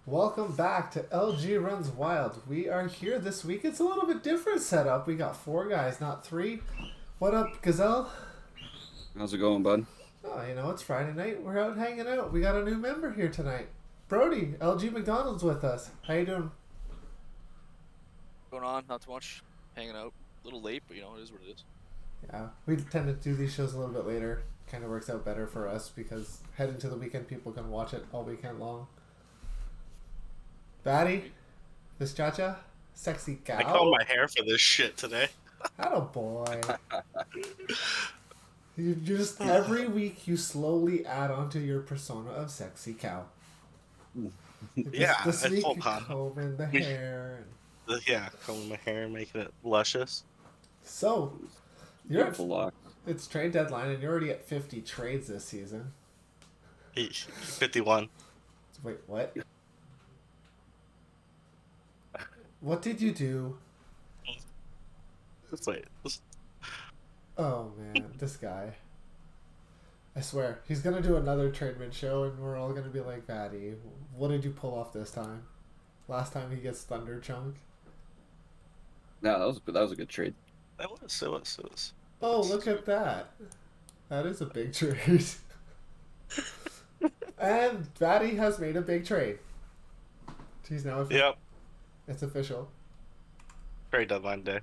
Welcome back to LG Runs Wild. We are here this week. It's a little bit different setup. We got four guys, not three. What up, Gazelle? How's it going, bud? Oh, it's Friday night. We're out hanging out. We got a new member here tonight. Brody, LG McDonald's with us. How you doing? Going on, not too much. Hanging out. A little late, but it is what it is. Yeah, we tend to do these shows a little bit later. Kind of works out better for us because heading to the weekend, people can watch it all weekend long. Batty, this Chacha, sexy cow. I combed my hair for this shit today. Atta boy. You just every week you slowly add onto your persona of sexy cow. Yeah, this I week told you Han. combing the hair. Yeah, combing my hair and making it luscious. So you're at, Beautiful lock. it's trade deadline and you're already at 50 trades this season. 51. Wait, what? What did you do? Wait. Oh man, this guy. I swear, he's gonna do another tradement show and we're all gonna be like, Batty, what did you pull off this time? Last time he gets Thunder Chunk. No, that was a good trade. It was. Oh, look at that. That is a big trade. And Batty has made a big trade. He's now Yep. It's official. Trade deadline day.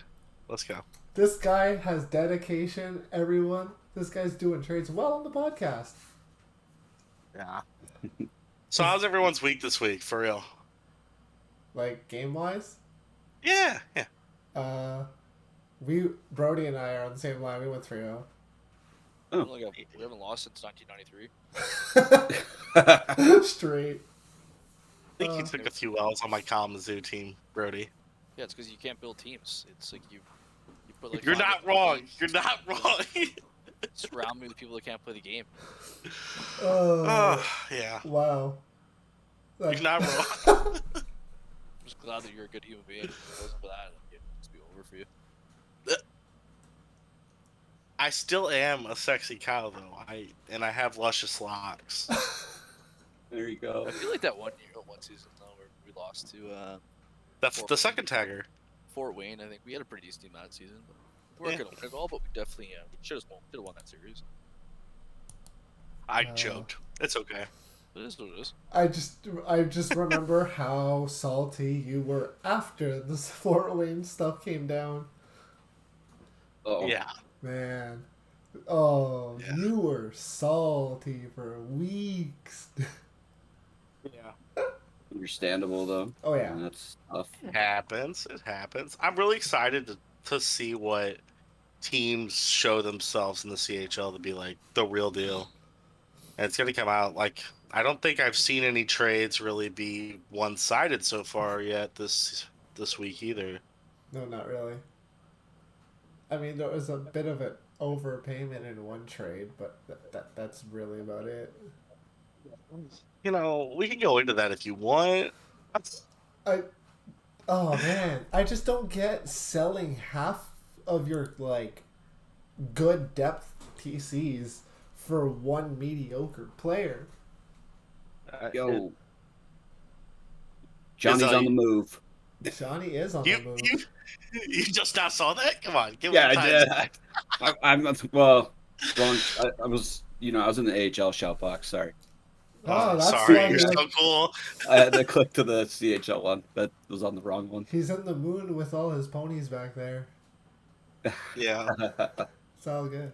Let's go. This guy has dedication, everyone. This guy's doing trades well on the podcast. Yeah. So how's everyone's week this week, for real? Like, game-wise? Yeah. Brody and I are on the same line. We went 3-0. We haven't lost since 1993. Straight. I think you took a few L's on my Kalamazoo team, Brody. Yeah, it's because you can't build teams. It's like you put like. You're 5 not different wrong. teams, You're not wrong. Surround me with people that can't play the game. Oh, yeah. Wow. You're not wrong. I'm just glad that you're a good human being. If it wasn't for that, it'd just be over for you. I still am a sexy cow, though. I have luscious locks. There you go. I feel like that one season though, where we lost to That's the second tagger. Fort Wayne. I think we had a pretty decent team that season. But we weren't gonna win it all, but we definitely we should have won that series. I joked. It's okay. It is what it is. I just remember how salty you were after this Fort Wayne stuff came down. Oh Yeah. Man. Oh, Yeah. you were salty for weeks. Yeah. understandable though. Oh, yeah. And that's tough. It happens. I'm really excited to see what teams show themselves in the CHL to be like the real deal. And it's gonna come out like I don't think I've seen any trades really be one-sided so far yet this week either. No, not really. I mean, there was a bit of an overpayment in one trade, but that's really about it. We can go into that if you want. Oh man, I just don't get selling half of your good depth TCs for one mediocre player. Yo, Johnny's on the move. Johnny is on the move. You just now saw that? Come on, give Yeah, me I time. did. I'm well. Wrong. I was I was in the AHL shout box. Sorry, Oh, that's sorry, why you're so cool. I had to click to the CHL one. That was on the wrong one. He's in the moon with all his ponies back there. Yeah, It's all good.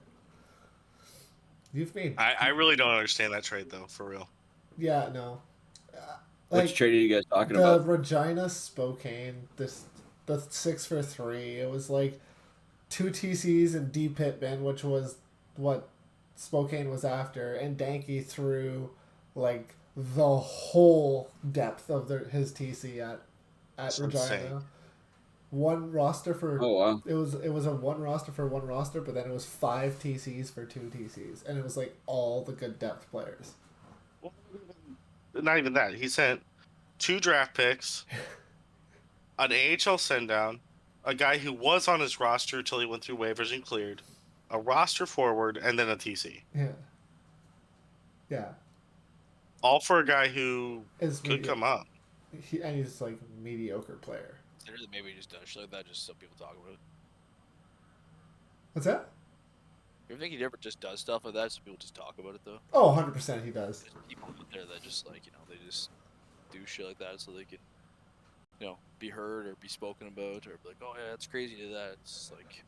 You've made I really don't understand that trade though, for real. yeah no. Which trade are you guys talking the about? Regina Spokane, the 6-for-3. It was like 2 TCs and D Pittman, which was what Spokane was after, and Danke threw like the whole depth of his TC at That's Regina. insane. One roster for Oh wow. it was a one roster for one roster, but then it was 5 TCs for 2 TCs, and it was like all the good depth players. Not even that. He sent 2 draft picks, an AHL send down, a guy who was on his roster until he went through waivers and cleared, a roster forward, and then a TC. Yeah. Yeah. All for a guy who It's could come up. and he's like a mediocre player. Maybe he just does shit like that just so people talk about it. What's that? You ever think he ever just does stuff like that so people just talk about it though? Oh, 100% he does. There's people out there that just like they just do shit like that so they can be heard or be spoken about or be like, oh yeah, that's crazy to that. It's like,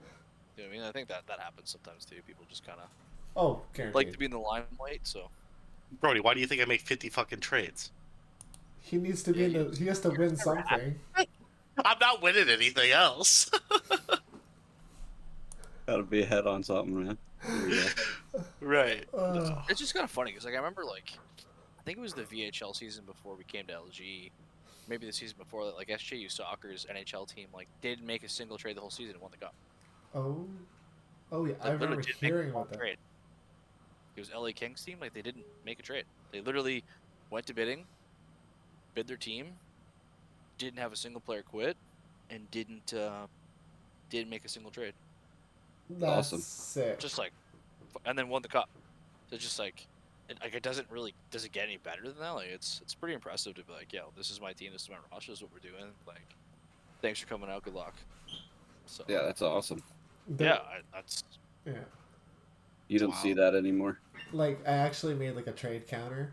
you know what I mean? I think that happens sometimes too. People just kind of Oh, guaranteed. like to be in the limelight, so. Brody, why do you think I make 50 fucking trades? He needs to be Yeah, in the. He has to win something. I'm not winning anything else. Gotta be ahead on something, man. There you go. Right. It's just kind of funny because like I remember like I think it was the VHL season before we came to LG, maybe the season before that. Like SJU Soccer's NHL team like didn't make a single trade the whole season and won the cup. Oh. Oh yeah, Like, I remember literally didn't make hearing one about that. trade. It was LA Kings team. Like they didn't make a trade. They literally went to bidding, bid their team, didn't have a single player quit, and didn't make a single trade. That's Awesome. sick. Just like, and then won the cup. So just like, it does it get any better than that? Like it's pretty impressive to be like, yo, this is my team, this is my roster, this is what we're doing. Like, thanks for coming out. Good luck. So Yeah, that's awesome. yeah, that's Yeah. You don't see that anymore. Like I actually made like a trade counter,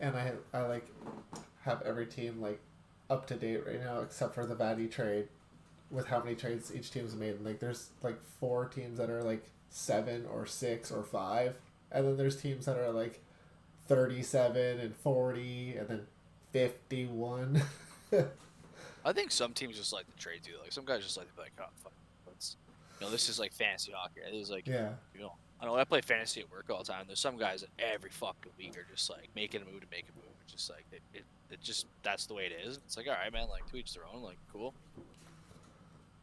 and I like have every team like up to date right now except for the Vadi trade, with how many trades each team's made. And, like there's like 4 teams that are like 7 or 6 or 5, and then there's teams that are like 37 and 40 and then 51. I think some teams just like to trade too. Like some guys just like to be like, oh fuck, let's, this is like fantasy hockey. It is like, Yeah. I know I play fantasy at work all the time. There's some guys that every fucking week are just like making a move to make a move. It's just like it just that's the way it is. It's like, all right, man, like to each their own. Like cool.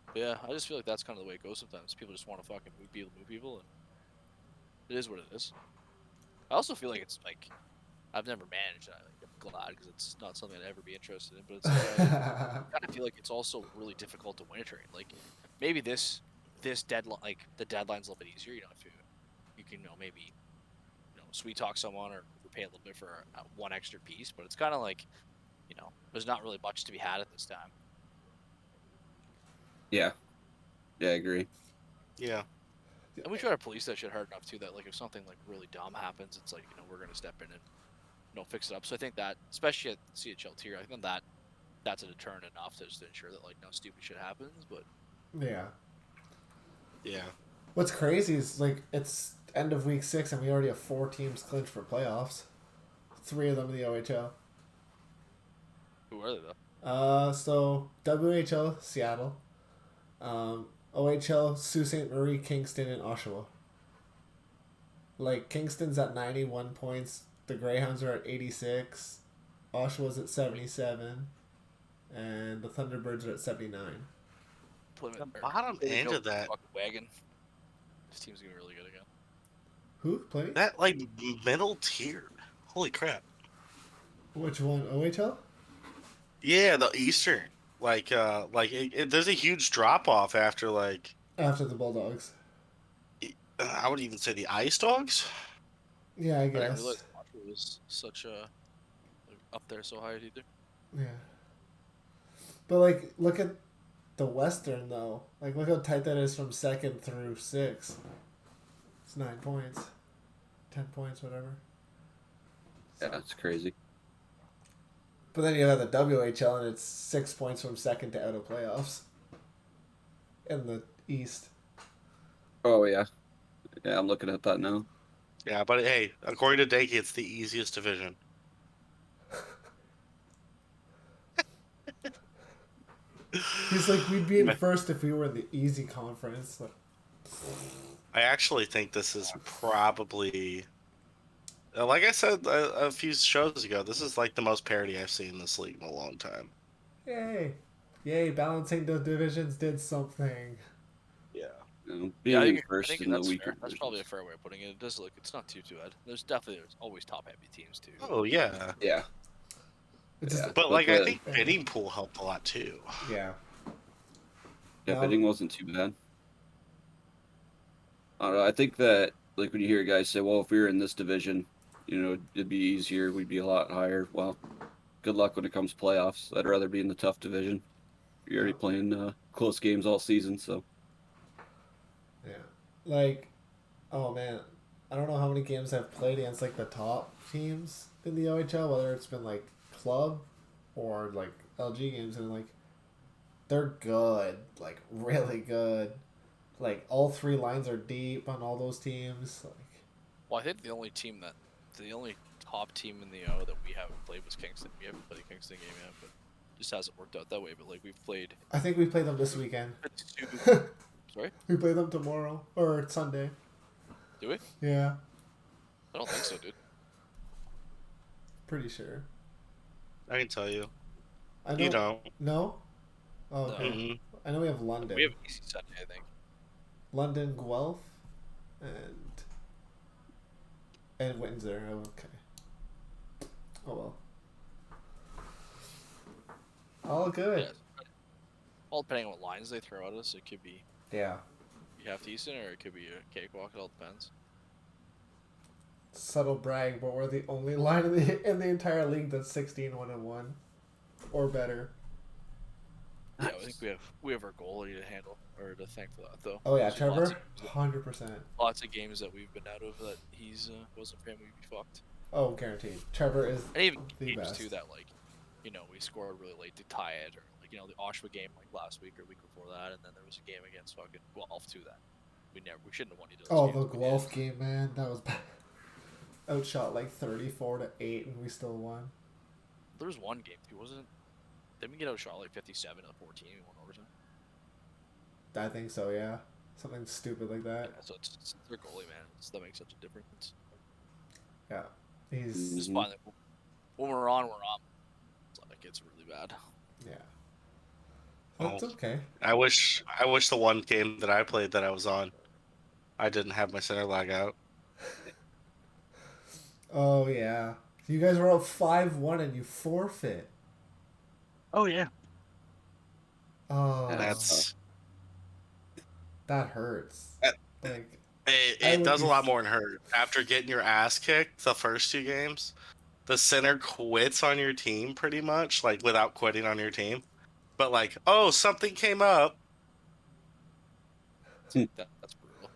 But yeah, I just feel like that's kind of the way it goes sometimes. People just want to fucking move people, and it is what it is. I also feel like it's like I've never managed. I'm glad because it's not something I'd ever be interested in. But it's I kind of feel like it's also really difficult to win a trade. Like maybe this deadline, like the deadline's a little bit easier. If you can maybe sweet talk someone or pay a little bit for one extra piece. But it's kind of like there's not really much to be had at this time. Yeah. Yeah, I agree. Yeah. And we try to police that shit hard enough too. That like if something like really dumb happens, it's like we're gonna step in and fix it up. So I think that especially at the CHL tier, I think that's a deterrent enough to just ensure that like no stupid shit happens. But Yeah. Yeah. What's crazy is like it's end of week 6 and we already have 4 teams clinched for playoffs. 3 of them in the OHL. who are they though? So WHL Seattle, OHL Sault Ste. Marie, Kingston, and Oshawa. Like Kingston's at 91 points, the Greyhounds are at 86, Oshawa's at 77, and the Thunderbirds are at 79. Plymouth, The bottom end of that, fucking wagon. This team's gonna be really good again. Who? Plenty? that like middle tier. Holy crap. Which one? OHL? Yeah, the Eastern. There's a huge drop off after After the Bulldogs. I would even say the Ice Dogs. Yeah, I I didn't guess. realize Montreal was such a up there so high either. Yeah. But like, look at the Western though. Like, look how tight that is from 2nd through 6. It's 9 points, 10 points, whatever. Yeah, that's crazy. But then you have the WHL, and it's 6 points from 2nd to out of playoffs. In the East. Oh yeah. Yeah, I'm looking at that now. Yeah, but hey, according to Dakey, it's the easiest division. He's like, we'd be in first if we were in the easy conference. Like, I actually think this is probably, like I said a few shows ago, this is like the most parity I've seen in this league in a long time. yay. Yay, balancing the divisions did something. Yeah. Being in I first think in the that's weaker fair. That's probably a divisions. fair way of putting it. It does look, it's not too bad. There's always top heavy teams too. Oh yeah. Yeah. It's just, Yeah. But like I the- think bidding pool helped a lot too. yeah. Yeah, Now- bidding wasn't too bad. I don't know. I think that like when you hear guys say, "Well, if we were in this division, it'd be easier. We'd be a lot higher." Well, good luck when it comes to playoffs. I'd rather be in the tough division. You're already playing close games all season, so Yeah. Like, oh man, I don't know how many games I've played against like the top teams in the OHL, whether it's been like club or like LG games, and like they're good, like really good. Like all three lines are deep on all those teams. Like, Well, I think the only top team in the O that we haven't played was Kingston. We haven't played a Kingston game yet, but just hasn't worked out that way. But like we've played. I think we play them this weekend. Sorry, We play them tomorrow or Sunday. do we? Yeah, I don't think so, dude. pretty sure. I can tell you. I know. You don't. No. Oh, No. okay. Mhm. I know we have London. We have an easy Sunday, I think. London, Guelph, and Windsor. Oh, okay. Oh well. All good. Yeah. All depending on what lines they throw at us, it could be Yeah. half decent or it could be a cakewalk. It all depends. Subtle brag, but we're the only line in the entire league that's 16-1-1 or better. Yeah, I think we have our goalie to handle or to thank for that though. Oh yeah, There's lots Trevor, of- 100%. Lots of games that we've been out of that he's wasn't for him, we'd be fucked. Oh, guaranteed. Trevor is And even the games best. too that like, we scored really late to tie it, or like the Oshawa game like last week or week before that, and then there was a game against fucking Guelph too that we shouldn't have won either. of those Oh, games, the but we Guelph did. game, man, that was bad. Outshot like 34-8, and we still won. There was one game too, wasn't it? Didn't we get outshot like 57-14? We won overtime. I think so, yeah. Something stupid like that. Yeah, so it's their goalie, man. That makes such a difference. Yeah, he's It's Mhm. fine. Like, when we're on, we're on. It's like it's really bad. yeah. That's Oh. okay. I wish the one game that I played that I was on, I didn't have my center lag out. Oh yeah, you guys were up 5-1 and you forfeit. Oh yeah. Oh, That's that hurts. Uh, Like, it, I it would does a be- lot more than hurt. After getting your ass kicked the first two games, the center quits on your team pretty much, like without quitting on your team. But like, oh, something came up, That's brutal.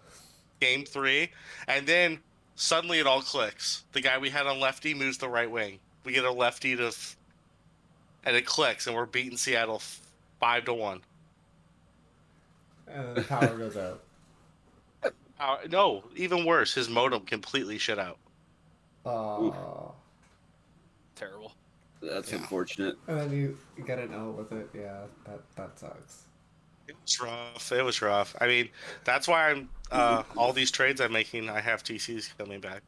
game 3, and then suddenly it all clicks. The guy we had on lefty moves the right wing. We get a lefty and it clicks, and we're beating Seattle 5-1. and then the power goes out. No, even worse, his modem completely shit out. Oh, Terrible. that's Yeah. unfortunate. and then you get an L with it. Yeah, that sucks. It was rough. It was rough. I mean, that's why I'm all these trades I'm making. I have TCs coming back.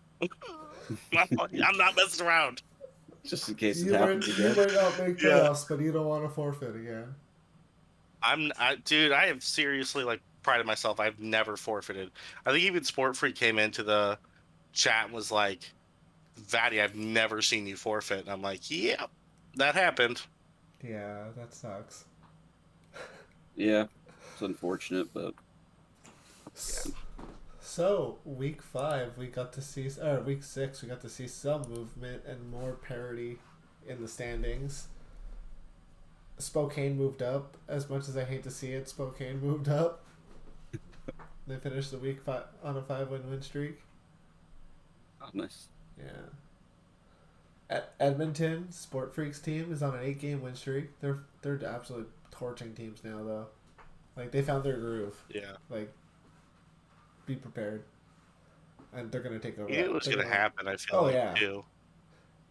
I'm not messing around. Just in case it You happens might again. not make Yeah. playoffs, but you don't want to forfeit again. Dude, I have seriously like prided myself. I've never forfeited. I think even Sport Freak came into the chat and was like, "Vatty, I've never seen you forfeit." And I'm like, "Yeah, that happened." Yeah, that sucks. Yeah, it's unfortunate, but So week 5, we got to see, or week 6, we got to see some movement and more parity in the standings. Spokane moved up. As much as I hate to see it, Spokane moved up. They finished the week on a 5-win streak. oh, nice. Yeah. Edmonton Sport Freaks team is on an 8-game win streak. They're absolute torching teams now, though. Like, they found their groove. Yeah, Like, be prepared, and they're gonna take over. it was They're gonna happen. I feel Oh, like yeah. too.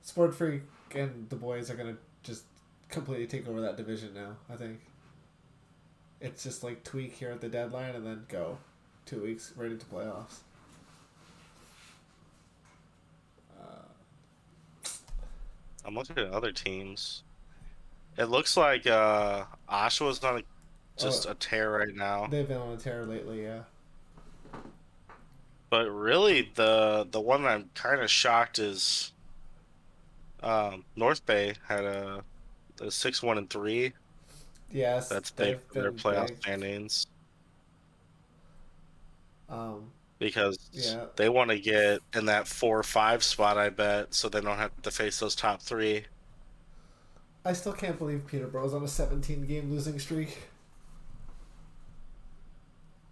Sport Freak and the boys are gonna just completely take over that division now. I think it's just like tweak here at the deadline and then go 2 weeks right into playoffs. I'm looking at other teams. It looks like Oshawa's on just a tear right now. They've been on a tear lately, yeah. But really, the one that I'm kind of shocked is North Bay had a 6-1-3. Yes, That's big they've for their been playoff big. standings Um, because Yeah. they want to get in that 4 or 5 spot, I bet, so they don't have to face those top 3. I still can't believe Peterborough's on a 17-game losing streak.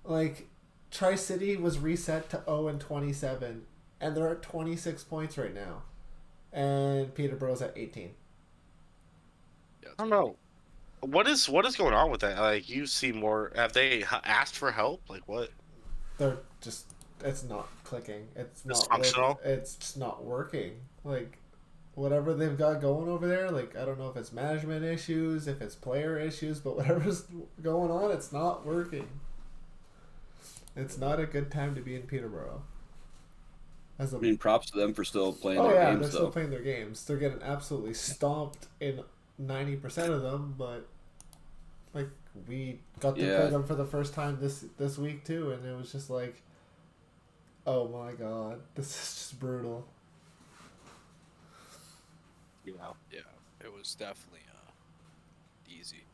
Like, Tri-City was reset to 0-27, and they're at 26 points right now. And Peterborough's at 18. Yeah, I don't know. What is going on with that? Like, you see more. Have they asked for help? Like, what? They're just, it's not clicking. It's not functional? It's just not working. Like, whatever they've got going over there, like, I don't know if it's management issues, if it's player issues, but whatever's going on, it's not working. It's not a good time to be in Peterborough. As a, I mean, props to them for still playing oh their yeah, games, they're though. still playing their games. They're getting absolutely stomped in 90% of them, but like we got to play them for the first time this week too, and it was just like, oh my god, this is just brutal. You know. Yeah, it was definitely easy.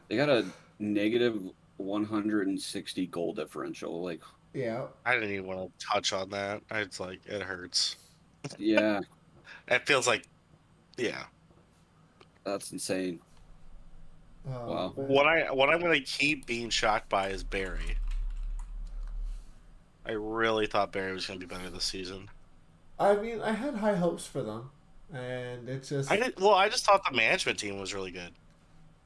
They got a negative 160 goal differential. Like, Yeah, I didn't even want to touch on that. It's like, it hurts. yeah, It feels like, yeah. that's insane. Wow. man. What I'm gonna keep being shocked by is Barry. I really thought Barry was gonna be better this season. I mean, I had high hopes for them, and it's just I just thought the management team was really good.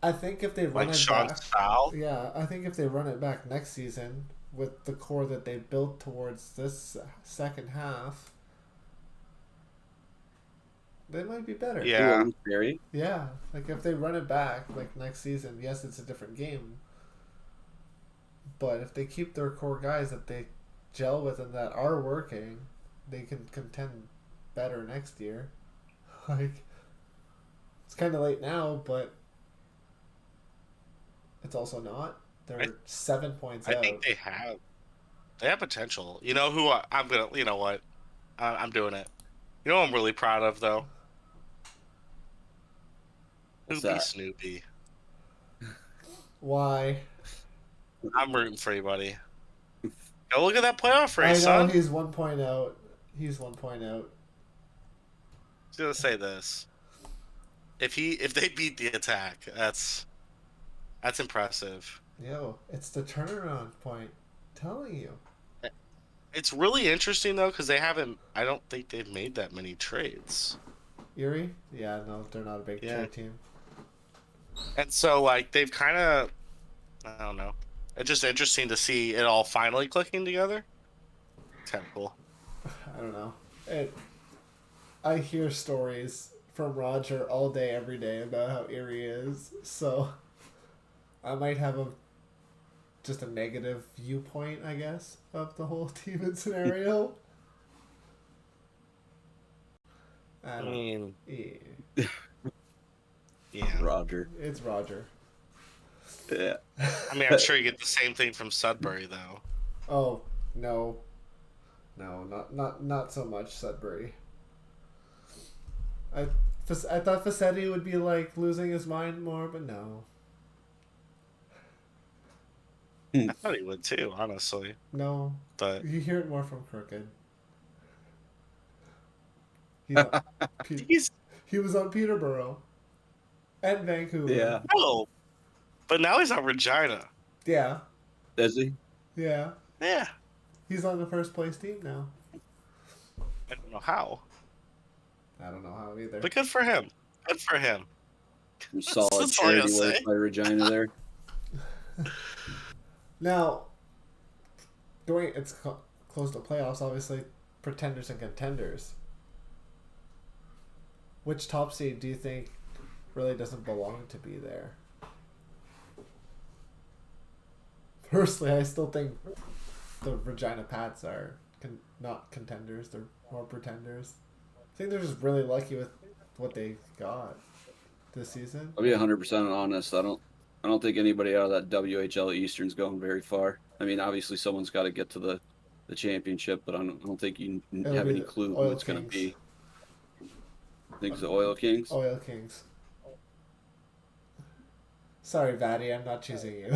I think if they run Like it Sean back, Sal. yeah, I think if they run it back next season with the core that they built towards this second half, they might be better. Yeah. Ooh, Barry. Yeah, like if they run it back like next season, yes, it's a different game. But if they keep their core guys that they gel with and that are working, they can contend better next year. Like, it's kind of late now, but it's also not. They're 7 points I out. think they have potential. You know who I'm gonna. You know what? I'm doing it. You know what I'm really proud of though. What's Snoopy, that? Snoopy. Why? I'm rooting for you, buddy. Go look at that playoff I race, know son. he's 1 point out. He's 1 point out. I was gonna say this. If they beat the Attack, that's impressive. Yo, it's the turnaround point. Telling you. It's really interesting though because they haven't. I don't think they've made that many trades. Erie? Yeah, no, they're not a big Yeah. trade team. And so, like, they've kind of, I don't know. It's just interesting to see it all finally clicking together. It's kind of cool. I don't know. I hear stories from Roger all day, every day about how Erie is, so I might have just a negative viewpoint, I guess, of the whole team and scenario. I mean, Yeah, yeah. Roger. it's Roger. Yeah. I mean, I'm sure you get the same thing from Sudbury, though. Oh no, not so much Sudbury. I thought Facchetti would be like losing his mind more, but no, I thought he would too, honestly. no. But You hear it more from Crooked. he's He was on Peterborough and Vancouver. Yeah. no. But now he's on Regina. Yeah. Is he? Yeah. Yeah. He's on the first place team now. I don't know how, I don't know how either. but good for him. Good for him. Some solid That's all I gotta charity work say. by Regina there. Now, going it's close to playoffs, obviously, pretenders and contenders. Which top seed do you think really doesn't belong to be there? Personally, I still think the Regina Pats are not contenders; they're more pretenders. I think they're just really lucky with what they got this season. I'll be 100% honest. I don't think anybody out of that WHL Eastern's going very far. I mean, obviously someone's got to get to the championship, but I don't think you It'll have be any the clue who Oil it's going to Kings. be. I think it's the Oil Kings. Oil Kings. Sorry, Vatty, I'm not choosing you.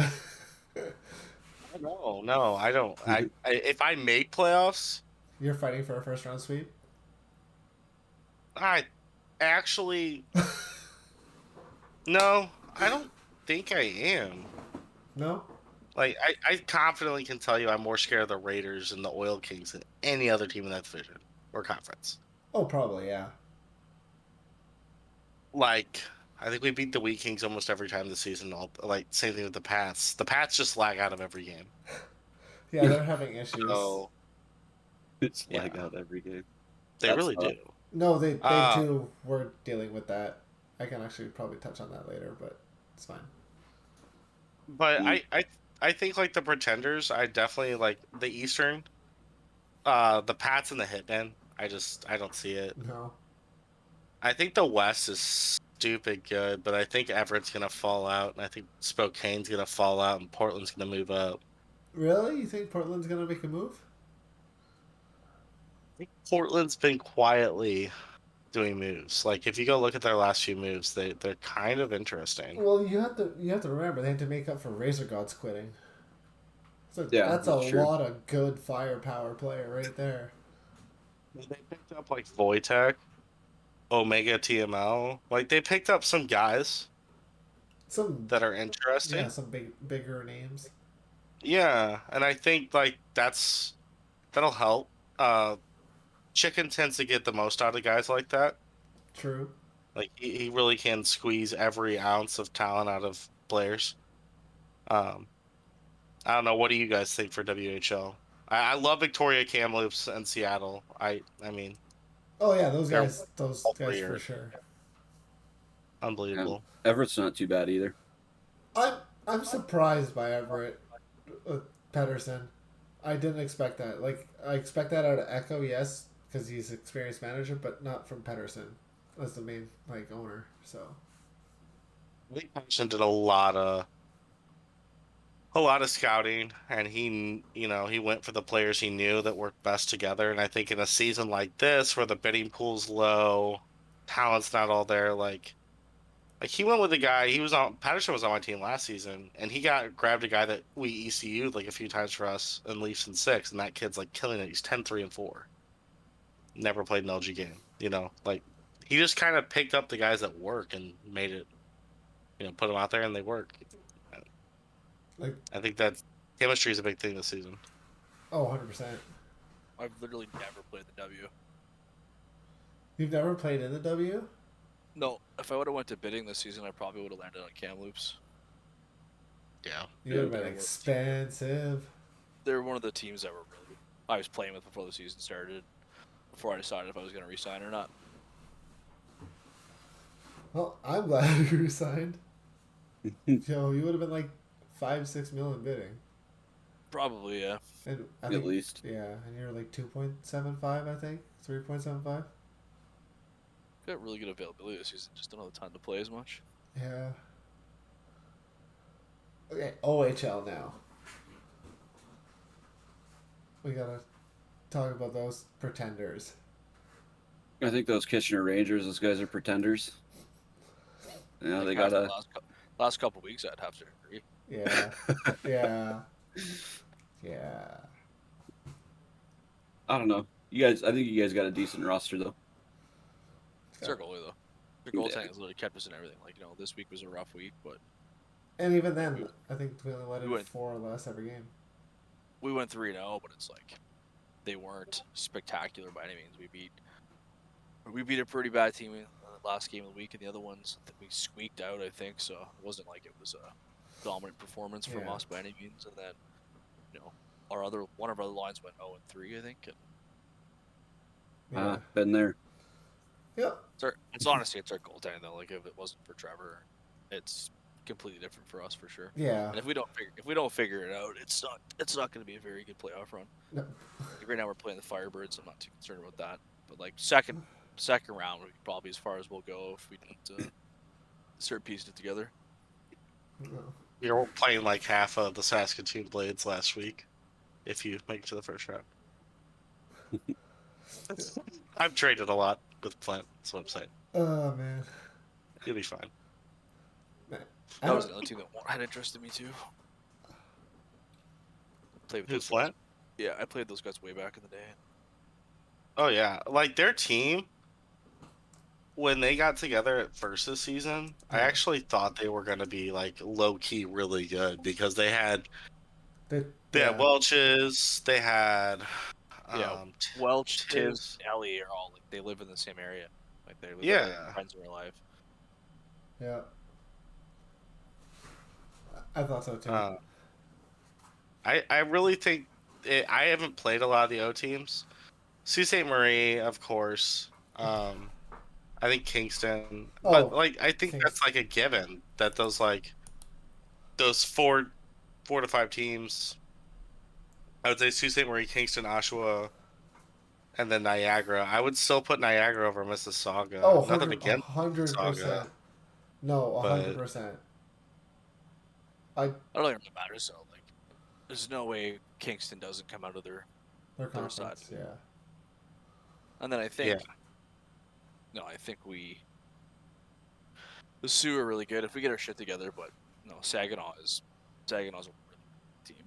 No, I don't. I if I make playoffs, You're fighting for a first round sweep? I actually, no, I don't think I am. No. Like, I confidently can tell you I'm more scared of the Raiders and the Oil Kings than any other team in that division or conference. Oh, probably yeah. Like, I think we beat the Wheat Kings almost every time this season. Like, same thing with the Pats. The Pats just lag out of every game. Yeah, they're having issues. So, It's yeah, lag out every game. they That's really tough. do. No, they Uh, do. We're dealing with that. I can actually probably touch on that later, but it's fine. but Mm. I think like the Pretenders, I definitely like the Eastern, the Pats and the Hitmen. I don't see it. No. I think the West is stupid good, but I think Everett's gonna fall out, and I think Spokane's gonna fall out, and Portland's gonna move up. Really? You think Portland's gonna make a move? I think Portland's been quietly doing moves. Like if you go look at their last few moves, they're kind of interesting. Well, you have to remember they had to make up for Razor Gods quitting. So Yeah, that's a that's true. lot of good firepower player right there. They picked up like Wojtek, Omega TML. Like they picked up some guys Some that are yeah, interesting. some bigger names. Yeah, and I think like that'll help. Uh, Chicken tends to get the most out of guys like that. True. Like he really can squeeze every ounce of talent out of players. Um, I don't know. What do you guys think for WHL? I love Victoria Kamloops and Seattle. I mean Oh yeah, they're those all guys 3 for are sure. unbelievable. Everett's not too bad either. I'm I'm surprised by Everett Pedersen. I didn't expect that. Like I expect that out of Echo, yes, because he's experienced manager, but not from Pedersen as the main like owner. So I think Patterson did a lot of scouting, and he went for the players he knew that worked best together. And I think in a season like this, where the bidding pool's low, talent's not all there, like he went with a guy. He was on Patterson was on my team last season, and he grabbed a guy that we ECU'd like a few times for us in Leafs in 6, and that kid's like killing it. He's 10-3-4. Never played an LG game. Like he just kind of picked up the guys that work and made it. Put them out there and they work. like I think that chemistry is a big thing this season. oh, 100%. I've literally never played the W. You've never played in the W? No, if I would have went to bidding this season, I probably would have landed on Kamloops. Yeah. You would have been they're expensive. They're one of the teams that were really I was playing with before the season started. Before I decided if I was going to resign or not. Well, I'm glad you resigned. Yo, you would have been like 5-6 million bidding, Probably, yeah. and I At think least. yeah, and you're like 2.75, I think 3.75. Got really good availability this season. Just don't have the time to play as much. Yeah. Okay, OHL now. We gotta talk about those pretenders. I think those Kitchener Rangers, those guys are pretenders. Yeah, Like they after gotta. the last couple weeks, I'd have to agree. Yeah, yeah, yeah. I don't know. I think you guys got a decent roster though. It's our goalie though. Their Yeah. goaltending has literally kept us in everything. Like this week was a rough week, but And even then, I think we only let We in went- 4 or less every game. we went 3-0. But it's like they weren't spectacular by any means. We beat a pretty bad team in the last game of the week, and the other ones that we squeaked out. I think so. It wasn't like it was a dominant performance from Yeah. us by any means. And then one of our other lines went 0-3, I think. And Yeah. Been there. Yep. it's honestly it's our goaltending though. Like if it wasn't for Trevor, it's completely different for us for sure. Yeah. And if we don't figure it out, it's not going to be a very good playoff run. No. Like right now we're playing the Firebirds. I'm not too concerned about that. But like second round would be probably as far as we'll go if we didn't start piecing it together. No. We were playing like half of the Saskatoon Blades last week. If you make it to the first round. I've traded a lot with Flint. That's what I'm saying. Oh man. You'll be fine. I That was don't- another team that had interest in me too. Played with Who's those guys. Flint? Yeah, I played those guys way back in the day. Oh yeah, like their team when they got together at first this season, I Yeah. actually thought they were gonna be like low key really good because they had Yeah. Welch's, they had Yeah, um Welch, Tibbs, Tiz. Ellie are all like they live in the same area. Like they're literally Yeah. friends in real life. Yeah. I thought so too. Uh, I really think I haven't played a lot of the O teams. Sault Ste. Marie, of course. I think Kingston, but Oh, like I think Kings. that's like a given that those four to five teams. I would say Sault Ste. Marie, Kingston, Oshawa, and then Niagara. I would still put Niagara over Mississauga. Oh, Nothing against Mississauga, 100%. No, but 100%. I don't think it matters. So like, there's no way Kingston doesn't come out of Their their side. conference, yeah. And then I think, I think the Sioux are really good if we get our shit together. But no, Saginaw's a really good team.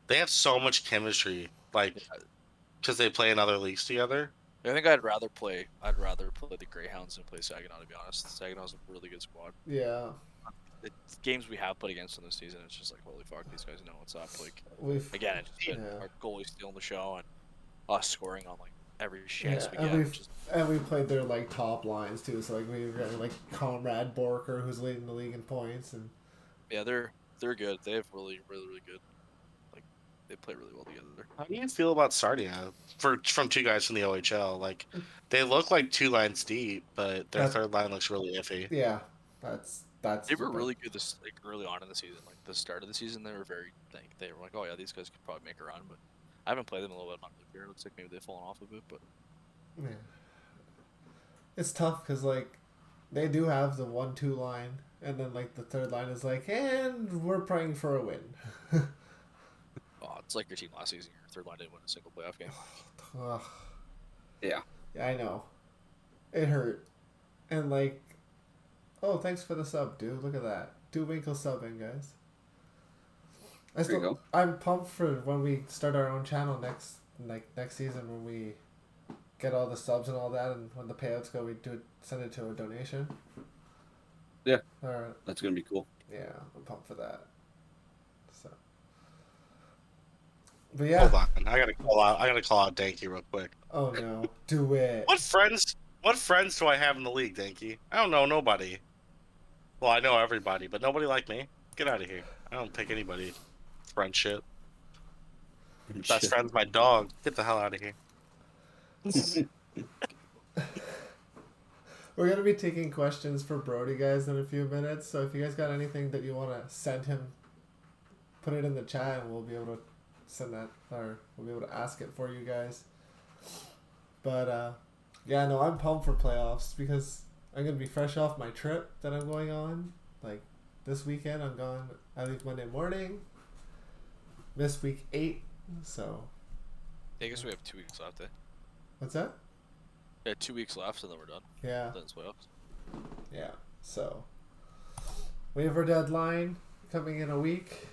they have so much chemistry, like Yeah. because they play in other leagues together. I think I'd rather play the Greyhounds than play Saginaw. To be honest, Saginaw's a really good squad. Yeah. The games we have played against them this season, it's just like holy fuck, these guys know what's up. Like We've again, it's just Yeah. our goalie stealing the show and us scoring on like every chance we and get. we've Which is, and we played their like top lines too. So like we've got like Conrad Borker who's leading the league in points, and yeah, they're good. They have really good. Like they play really well together. How do you feel about Sardia from two guys from the OHL? Like they look like two lines deep, but their That- third line looks really iffy. yeah, that's They were really good this like early on in the season. Like the start of the season, they were they were like, oh yeah, these guys could probably make a run. But I haven't played them in a little bit. It looks like maybe they've fallen off a bit. But Yeah. It's tough because like they do have the 1-2 line, and then like the third line is like, and we're praying for a win. oh, it's like your team last season. Your third line didn't win a single playoff game. Ugh. Yeah. Yeah, I know. It hurt. And like, oh, thanks for the sub, dude. Look at that. Winkle subbing, guys. There you go. I'm pumped for when we start our own channel next season when we get all the subs and all that, and when the payouts go, we send it to a donation. Yeah. Or That's gonna be cool. yeah, I'm pumped for that. So. But yeah. Hold on, I gotta call out Danky real quick. Oh no, do it. What friends do I have in the league, Danky? I don't know nobody. Well, I know everybody, but nobody like me. Get out of here. I don't pick anybody. Friendship. Best friend's my dog. Get the hell out of here. We're gonna be taking questions for Brody, guys, in a few minutes. So if you guys got anything that you want to send him, put it in the chat, and we'll be able to send that, or we'll be able to ask it for you guys. But yeah, no, I'm pumped for playoffs because I'm gonna be fresh off my trip that I'm going on. Like this weekend, I'm gone. I leave Monday morning. Miss week 8, so. I guess we have 2 weeks left. What's that? Yeah, 2 weeks left, and then we're done. Yeah. Then it's playoffs. Yeah, so waiver deadline coming in a week.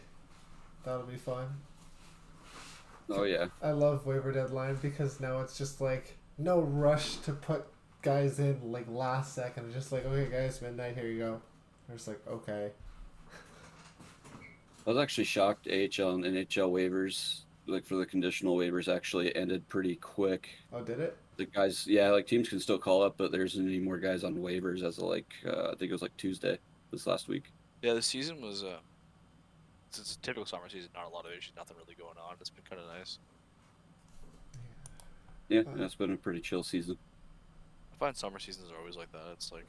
That'll be fun. Oh yeah. I love waiver deadline because now it's just like no rush to put guys in like last second. It's just like, okay guys, midnight, here you go. They're just like, okay. I was actually shocked AHL and NHL waivers, like for the conditional waivers, actually ended pretty quick. Oh, did it? The guys, yeah, like teams can still call up, but there isn't any more guys on waivers as of like I think it was like Tuesday this last week. Yeah, the season was it's a typical summer season. Not a lot of issues. Nothing really going on. It's been kind of nice. Yeah, it's been a pretty chill season. I find summer seasons are always like that. It's like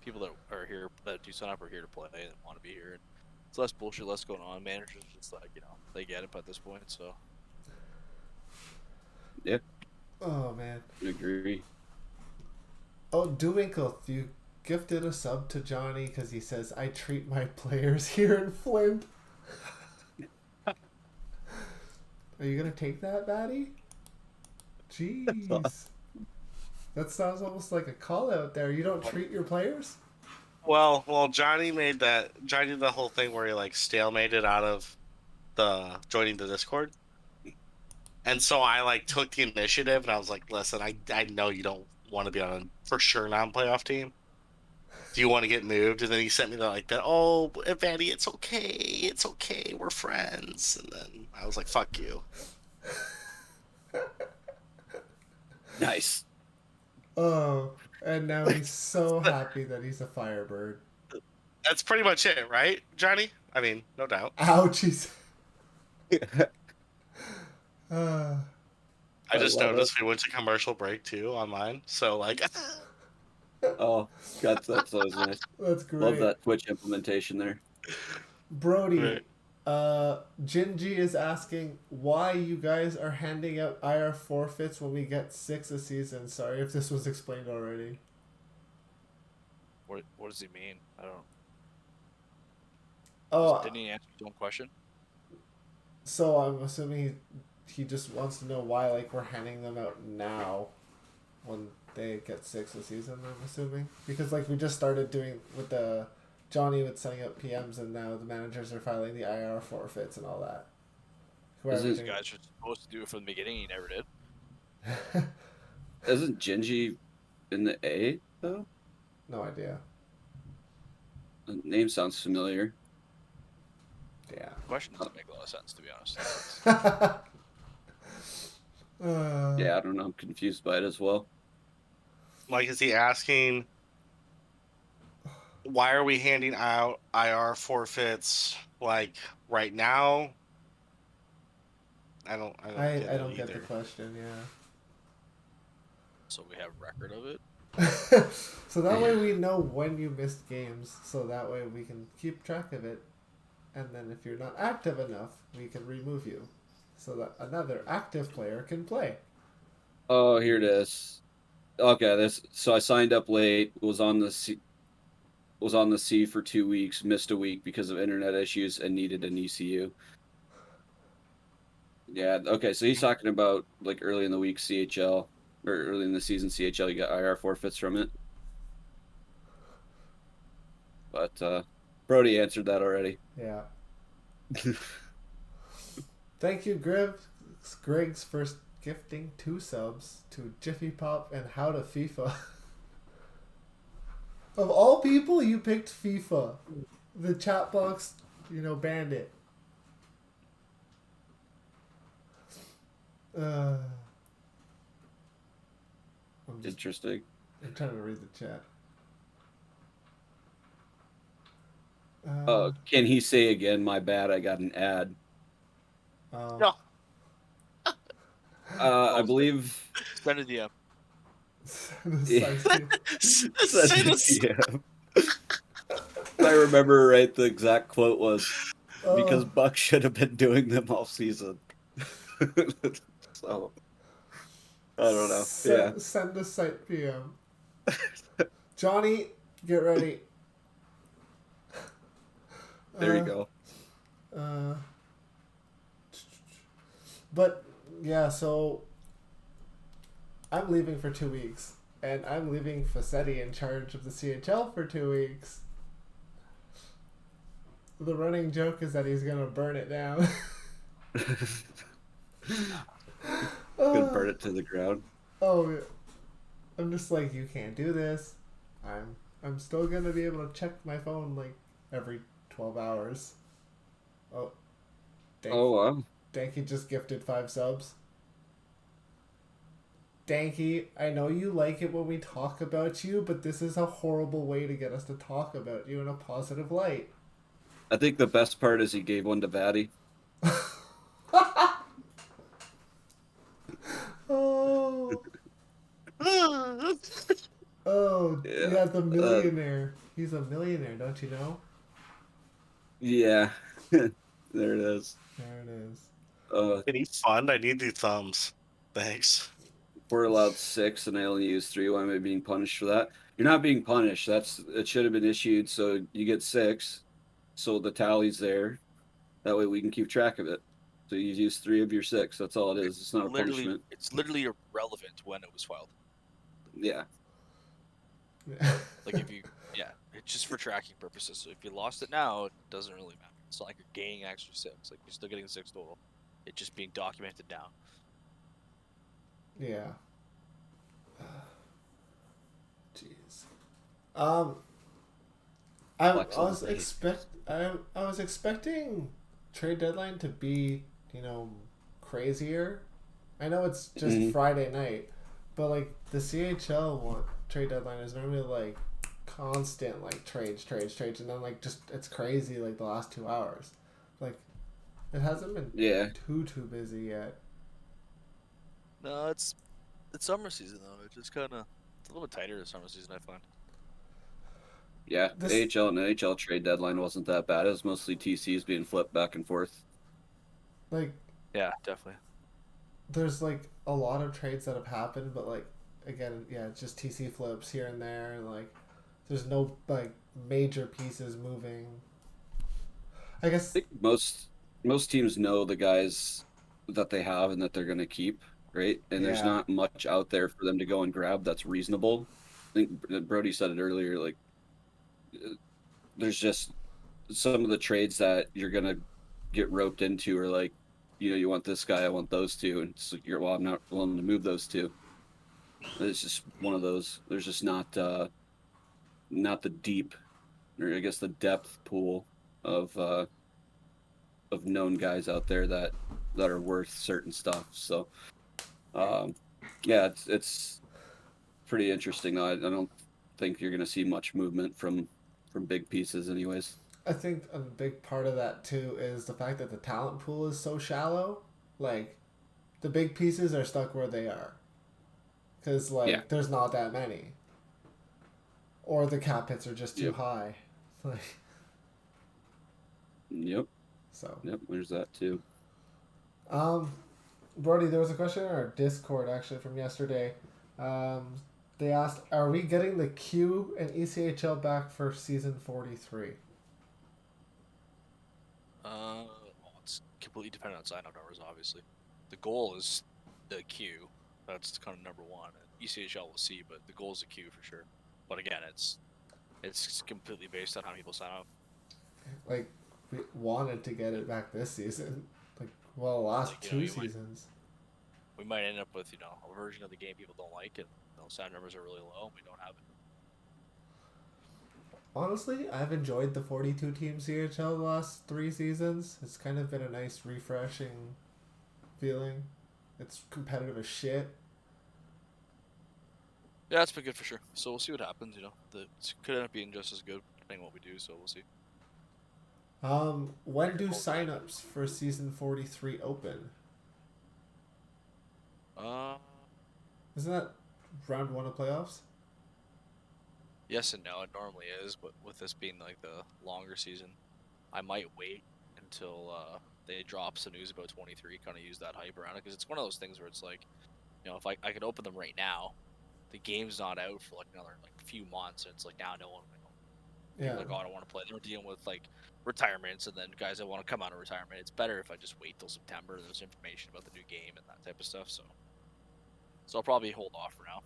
people that are here that do sign up are here to play and want to be here. And it's less bullshit, less going on. Managers just like they get it at this point. So Yeah, Oh man. I agree. Oh, Duwinkle, you gifted a sub to Johnny because he says I treat my players here in Flint. Are you gonna take that, Batty? Jeez. That sounds almost like a call out there. You don't treat your players? Well, Johnny did the whole thing where he like stalemated out of the joining the Discord. And so I like took the initiative and I was like, listen, I know you don't want to be on a for sure non-playoff team? Do you want to get moved? And then he sent me that. Oh, Eddie, it's okay, we're friends. And then I was like, fuck you. Nice. Oh, and now he's so happy that he's a Firebird. That's pretty much it, right, Johnny? I mean, no doubt. Ouchies. uh, I just love noticed we went to commercial break too on mine. So like, Oh, that's always nice. that's great. Love that Twitch implementation there. Brody, Right. Gingy is asking why you guys are handing out IR forfeits when we get 6 a season. Sorry if this was explained already. What does he mean? I don't. Oh, Didn't he answer his own question? so I'm assuming he just wants to know why like we're handing them out now when they get 6 a season, I'm assuming. Because like we just started doing with the Johnny with setting up PMs and now the managers are filing the IR forfeits and all that. Is These it- guys are supposed to do it from the beginning. He never did. Isn't Gingy in the A though? No idea. The name sounds familiar. Yeah. The question doesn't make a lot of sense, to be honest. Yeah, I don't know. I'm confused by it as well. like, is he asking why are we handing out IR forfeits like right now? I don't get I it don't get the either. question, yeah. So we have record of it. So that way we know when you missed games, so that way we can keep track of it. And then if you're not active enough, we can remove you. So that another active player can play. Oh, here it is. Okay, so I signed up late, was on the C for 2 weeks, missed a week because of internet issues and needed an ECU. Yeah, okay, so he's talking about like early in the week CHL or early in the season CHL, you got IR forfeits from it. But Brody answered that already. Yeah. Thank you, Greg's first gifting 2 subs to Jiffy Pop and How to FIFA. Of all people, you picked FIFA. The chat box, banned it. I'm Interesting. trying to read the chat. Can he say again, my bad, I got an ad. No. I believe Send a DM. Send us- If I remember right, the exact quote was because Buck should have been doing them all season. So I don't know. Yeah. Send a site PM. Johnny, get ready. There you go. But yeah, so I'm leaving for 2 weeks, and I'm leaving Facchetti in charge of the CHL for 2 weeks. The running joke is that he's gonna burn it down. Gonna burn it to the ground. Oh, I'm just like, you can't do this. I'm still gonna be able to check my phone like every 12 hours. Oh, Oh wow. Danky just gifted 5 subs. Danky, I know you like it when we talk about you, but this is a horrible way to get us to talk about you in a positive light. I think the best part is he gave one to Vatty. Oh. Oh, yeah, the millionaire. He's a millionaire, don't you know? Yeah. There it is. There it is. Can he fund? I need the thumbs. Thanks. We're allowed 6 and I only use 3. Why am I being punished for that? You're not being punished. It should have been issued so you get 6. So the tally's there. That way we can keep track of it. So you use 3 of your 6. That's all it is. It's not a punishment. It's literally irrelevant when it was filed. Yeah. Like it's just for tracking purposes. So if you lost it now, it doesn't really matter. It's not like you're gaining extra 6. Like you're still getting 6 total. It's just being documented down. Yeah. Um, I Flex on the base. I was expecting trade deadline to be, crazier. I know it's just Mhm. Friday night, but like the CHL one trade deadline is normally like constant like trades, and then like just it's crazy like the last 2 hours. Like it hasn't been Yeah, too busy yet. No, it's summer season though. It's just kind of it's a little bit tighter this summer season. I find. yeah. The This AHL and NHL trade deadline wasn't that bad. It was mostly TCs being flipped back and forth. like Yeah, definitely. there's like a lot of trades that have happened, but like again, yeah, it's just TC flips here and there, and like there's no like major pieces moving. I I guess think most teams know the guys that they have and that they're going to keep, right? And there's yeah, not much out there for them to go and grab that's reasonable. I think Brody said it earlier. Like, there's just some of the trades that you're going to get roped into, or like, you want this guy, I want those two, and it's like, well, I'm not willing to move those two. It's just one of those. There's just not the deep, or I guess the depth pool of known guys out there that are worth certain stuff. So um, yeah, it's pretty interesting. I don't think you're going to see much movement from big pieces, anyways. I think a big part of that too is the fact that the talent pool is so shallow. Like the big pieces are stuck where they are because Yeah. like there's not that many, or the cap hits are just too Yep. high. Like Yep. so. Yep. There's that too. Um, Brody, there was a question in our Discord actually from yesterday. They asked, "Are we getting the Q and ECHL back for season 43?" Well, it's completely dependent on sign-up numbers. Obviously, the goal is the Q. That's kind of number one. ECHL will see, but the goal is the Q for sure. But again, it's completely based on how people sign up. Like, we wanted to get it back this season. Like, well, the last Like, you know, two you might seasons. we might end up with a version of the game people don't like, and sign numbers are really low, and we don't have it. Honestly, I've enjoyed the 42 team CHL the last 3 seasons. It's kind of been a nice, refreshing feeling. It's competitive as shit. Yeah, it's been good for sure. So we'll see what happens. It could end up being just as good depending on what we do. So we'll see. When do signups for season 43 open? Uh, Isn't that round one of playoffs? yes and no. It normally is, but with this being like the longer season, I might wait until they drop some news about 23. Kind of use that hype around it because it's one of those things where it's like, if I could open them right now, the game's not out for like another like few months, and it's like now no one. Yeah. Like, oh, I don't want to play. They're dealing with like retirements and then guys that want to come out of retirement. It's better if I just wait till September. There's information about the new game and that type of stuff. So I'll probably hold off for now.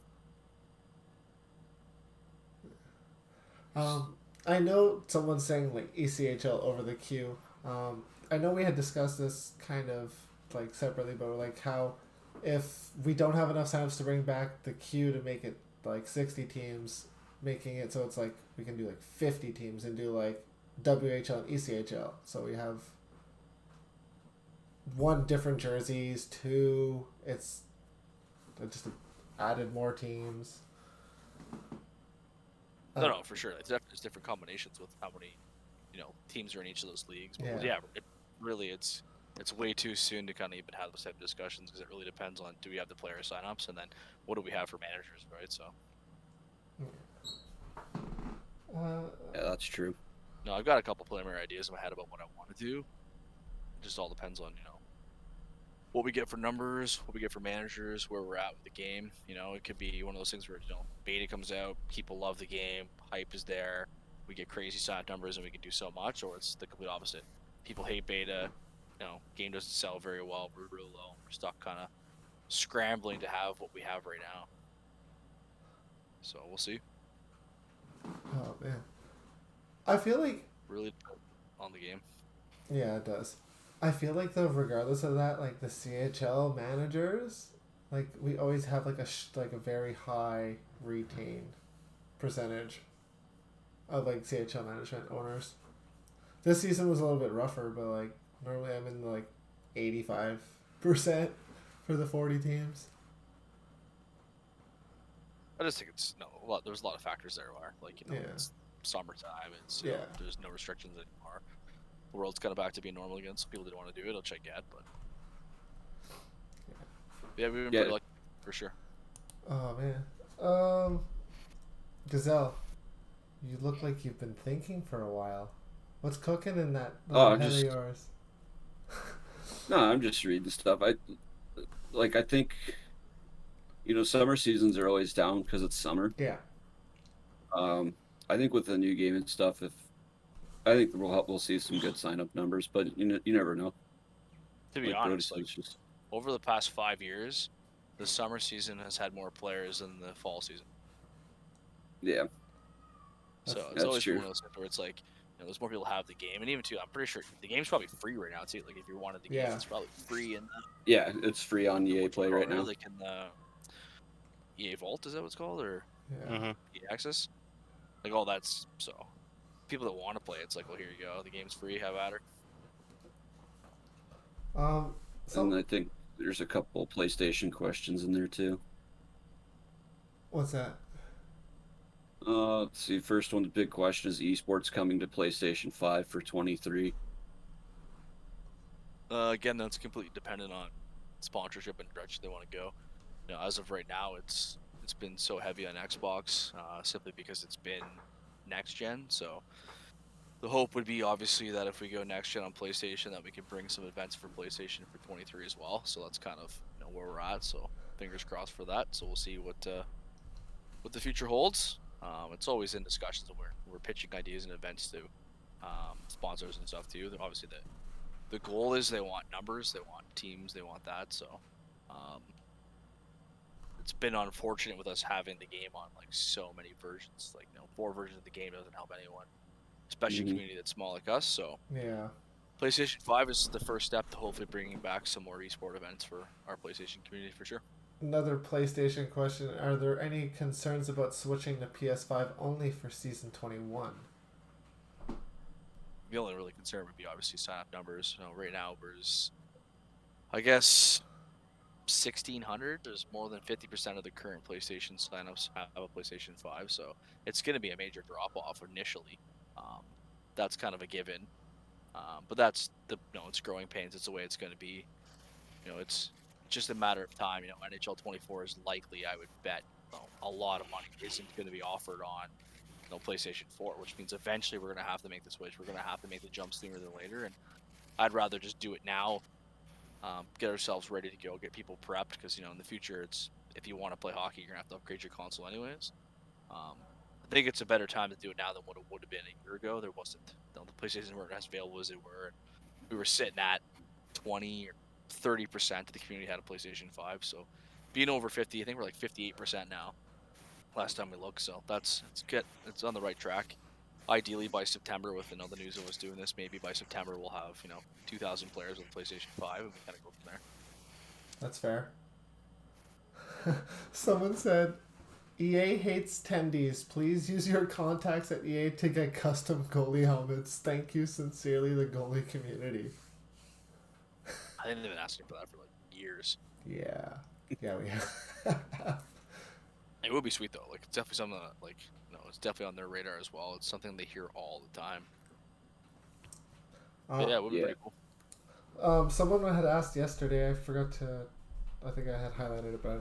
I know someone's saying like ECHL over the Q. I know we had discussed this kind of like separately, but like how if we don't have enough signups to bring back the Q to make it like 60 teams, making it so it's like we can do like 50 teams and do like WHL and ECHL. So we have one different jerseys, two. It's just added more teams. No, for sure. There's different combinations with how many, teams are in each of those leagues. But Yeah. it's way too soon to kind of even have those type of discussions because it really depends on do we have the player signups and then what do we have for managers, right? So. Yeah, that's true. No, I've got a couple preliminary ideas in my head about what I want to do. It just all depends on, what we get for numbers, what we get for managers, where we're at with the game. It could be one of those things where, beta comes out, people love the game, hype is there, we get crazy sign numbers and we can do so much, or it's the complete opposite. People hate beta, game doesn't sell very well, we're real low, we're stuck kind of scrambling to have what we have right now. So we'll see. Oh man, I feel like Really on the game. yeah, it does. I feel like though, regardless of that, like the CHL managers, like we always have like a very high retain percentage. of like CHL management owners. This season was a little bit rougher, but like normally I'm in like 85% for the 40 teams. I just think it's there's a lot of factors there are like Yeah. it's summertime. It's Yeah. there's no restrictions anymore. The world's kind of back to being normal again. Some people didn't want to do it, which I get, but yeah, we've been pretty lucky for sure. Oh man. Gazelle, you look like you've been thinking for a while. What's cooking in that little head of yours? No, I'm just reading stuff. I think, summer seasons are always down because it's summer. Yeah. I think with the new game and stuff, I think we'll see some good sign up numbers, but you never know. To be honest, over the past 5 years, the summer season has had more players than the fall season. Yeah. So it's always one of those things where it's like, there's more people have the game, and even too, I'm pretty sure the game's probably free right now too. Like if you wanted the game, it's probably free in the. Yeah, it's free on EA Play right now. Like in the EA Vault, is that what it's called, or EA Access? Like all that's so. People that want to play, it's like, well, here you go. The game's free. Have at her. And I think there's a couple PlayStation questions in there too. What's that? Let's see. First one, the big question is esports coming to PlayStation 5 for 23. Again, that's completely dependent on sponsorship and direction they want to go. As of right now, it's been so heavy on Xbox, simply because it's been next gen. So the hope would be obviously that if we go next gen on PlayStation, that we can bring some events for PlayStation for 23 as well. So that's kind of where we're at. So fingers crossed for that. So we'll see what the future holds. It's always in discussions when we're pitching ideas and events to sponsors and stuff too. Obviously, the goal is they want numbers, they want teams, they want that. So it's been unfortunate with us having the game on like so many versions. Like 4 versions of the game doesn't help anyone, especially a community that's small like us. So yeah, PlayStation 5 is the first step to hopefully bringing back some more esport events for our PlayStation community for sure. Another PlayStation question: are there any concerns about switching to PS5 only for season 21? The only really concern would be obviously sign up numbers. Right now there's, I guess, 1,600. There's more than 50% of the current PlayStation signups have a PlayStation 5, so it's going to be a major drop off initially. That's kind of a given, but that's it's growing pains. It's the way it's going to be. It's just a matter of time. NHL 24 is likely, I would bet, a lot of money isn't going to be offered on PlayStation 4, which means eventually we're going to have to make the switch. We're going to have to make the jump sooner than later, and I'd rather just do it now, get ourselves ready to go, get people prepped, because in the future, it's if you want to play hockey, you're going to have to upgrade your console anyways. I think it's a better time to do it now than what it would have been a year ago. There wasn't the PlayStations weren't as available as they were. We were sitting at 20 or 30% of the community had a PlayStation 5, so being over 50, I think we're like 58% now last time we looked, so it's on the right track. Ideally by September, with the news of us doing this, maybe by September we'll have 2,000 players with PlayStation 5, and we kind of go from there. That's fair. Someone said EA hates tendies. Please use your contacts at EA to get custom goalie helmets. Thank you sincerely, the goalie community. I think they've been asking for that for like years. Yeah, we have. It would be sweet though. Like, it's definitely something that, it's definitely on their radar as well. It's something they hear all the time. Yeah, it would be pretty cool. Someone had asked yesterday. I forgot to. I think I had highlighted it, but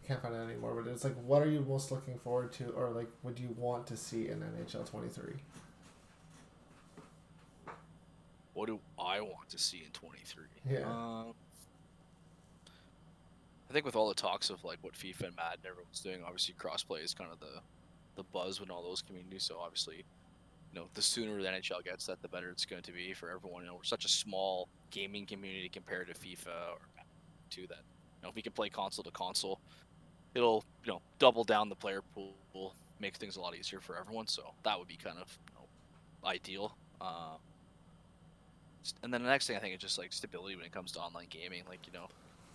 can't find it anymore. But it's like, what are you most looking forward to, or like, would you want to see in NHL 23? What do I want to see in 23? Yeah. I think with all the talks of like what FIFA and Madden everyone's doing, obviously crossplay is kind of the buzz with all those communities. So obviously, the sooner the NHL gets that, the better it's going to be for everyone. We're such a small gaming community compared to FIFA or Madden too, that if we can play console to console, it'll double down the player pool, make things a lot easier for everyone. So that would be kind of ideal. And then the next thing I think is just like stability when it comes to online gaming. Like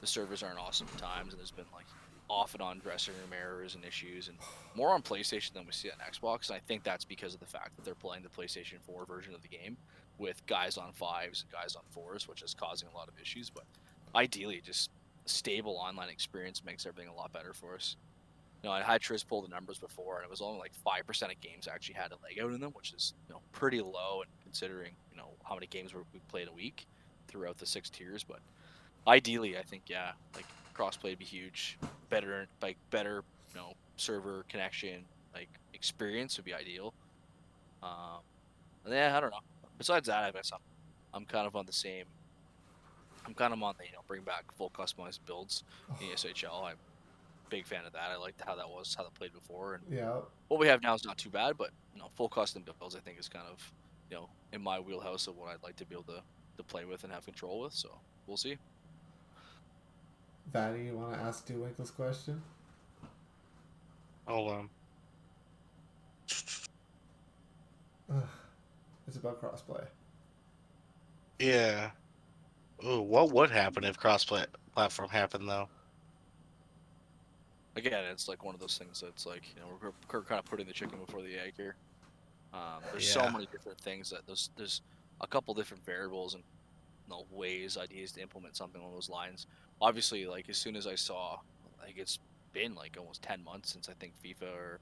the servers aren't awesome at times, and there's been like off and on dressing room errors and issues, and more on PlayStation than we see on Xbox. And I think that's because of the fact that they're playing the PlayStation 4 version of the game with guys on 5s and guys on 4s, which is causing a lot of issues. But ideally, just a stable online experience makes everything a lot better for us. I had Triz pull the numbers before, and it was only like 5% of games actually had a leg out in them, which is pretty low, and considering how many games we played a week throughout the 6 tiers. But ideally, I think like crossplay would be huge. Better server connection, like experience would be ideal. And I don't know. Besides that, I guess I'm kind of on the same. I'm kind of on the bring back full customized builds in SHL. I'm a big fan of that. I liked how that played before, and Yeah. what we have now is not too bad. But full custom builds I think is kind of in my wheelhouse of what I'd like to be able to play with and have control with. So we'll see. Vatty, you want to ask Duwinkle's question? Hold on. It's about crossplay. Yeah. Ooh, what would happen if cross-platform happened though? Again, it's like one of those things that's like we're kind of putting the chicken before the egg here. There's so Yeah. many different things that there's a couple different variables and ways, ideas to implement something along those lines. Obviously, like as soon as I saw, like it's been like almost 10 months since I think FIFA or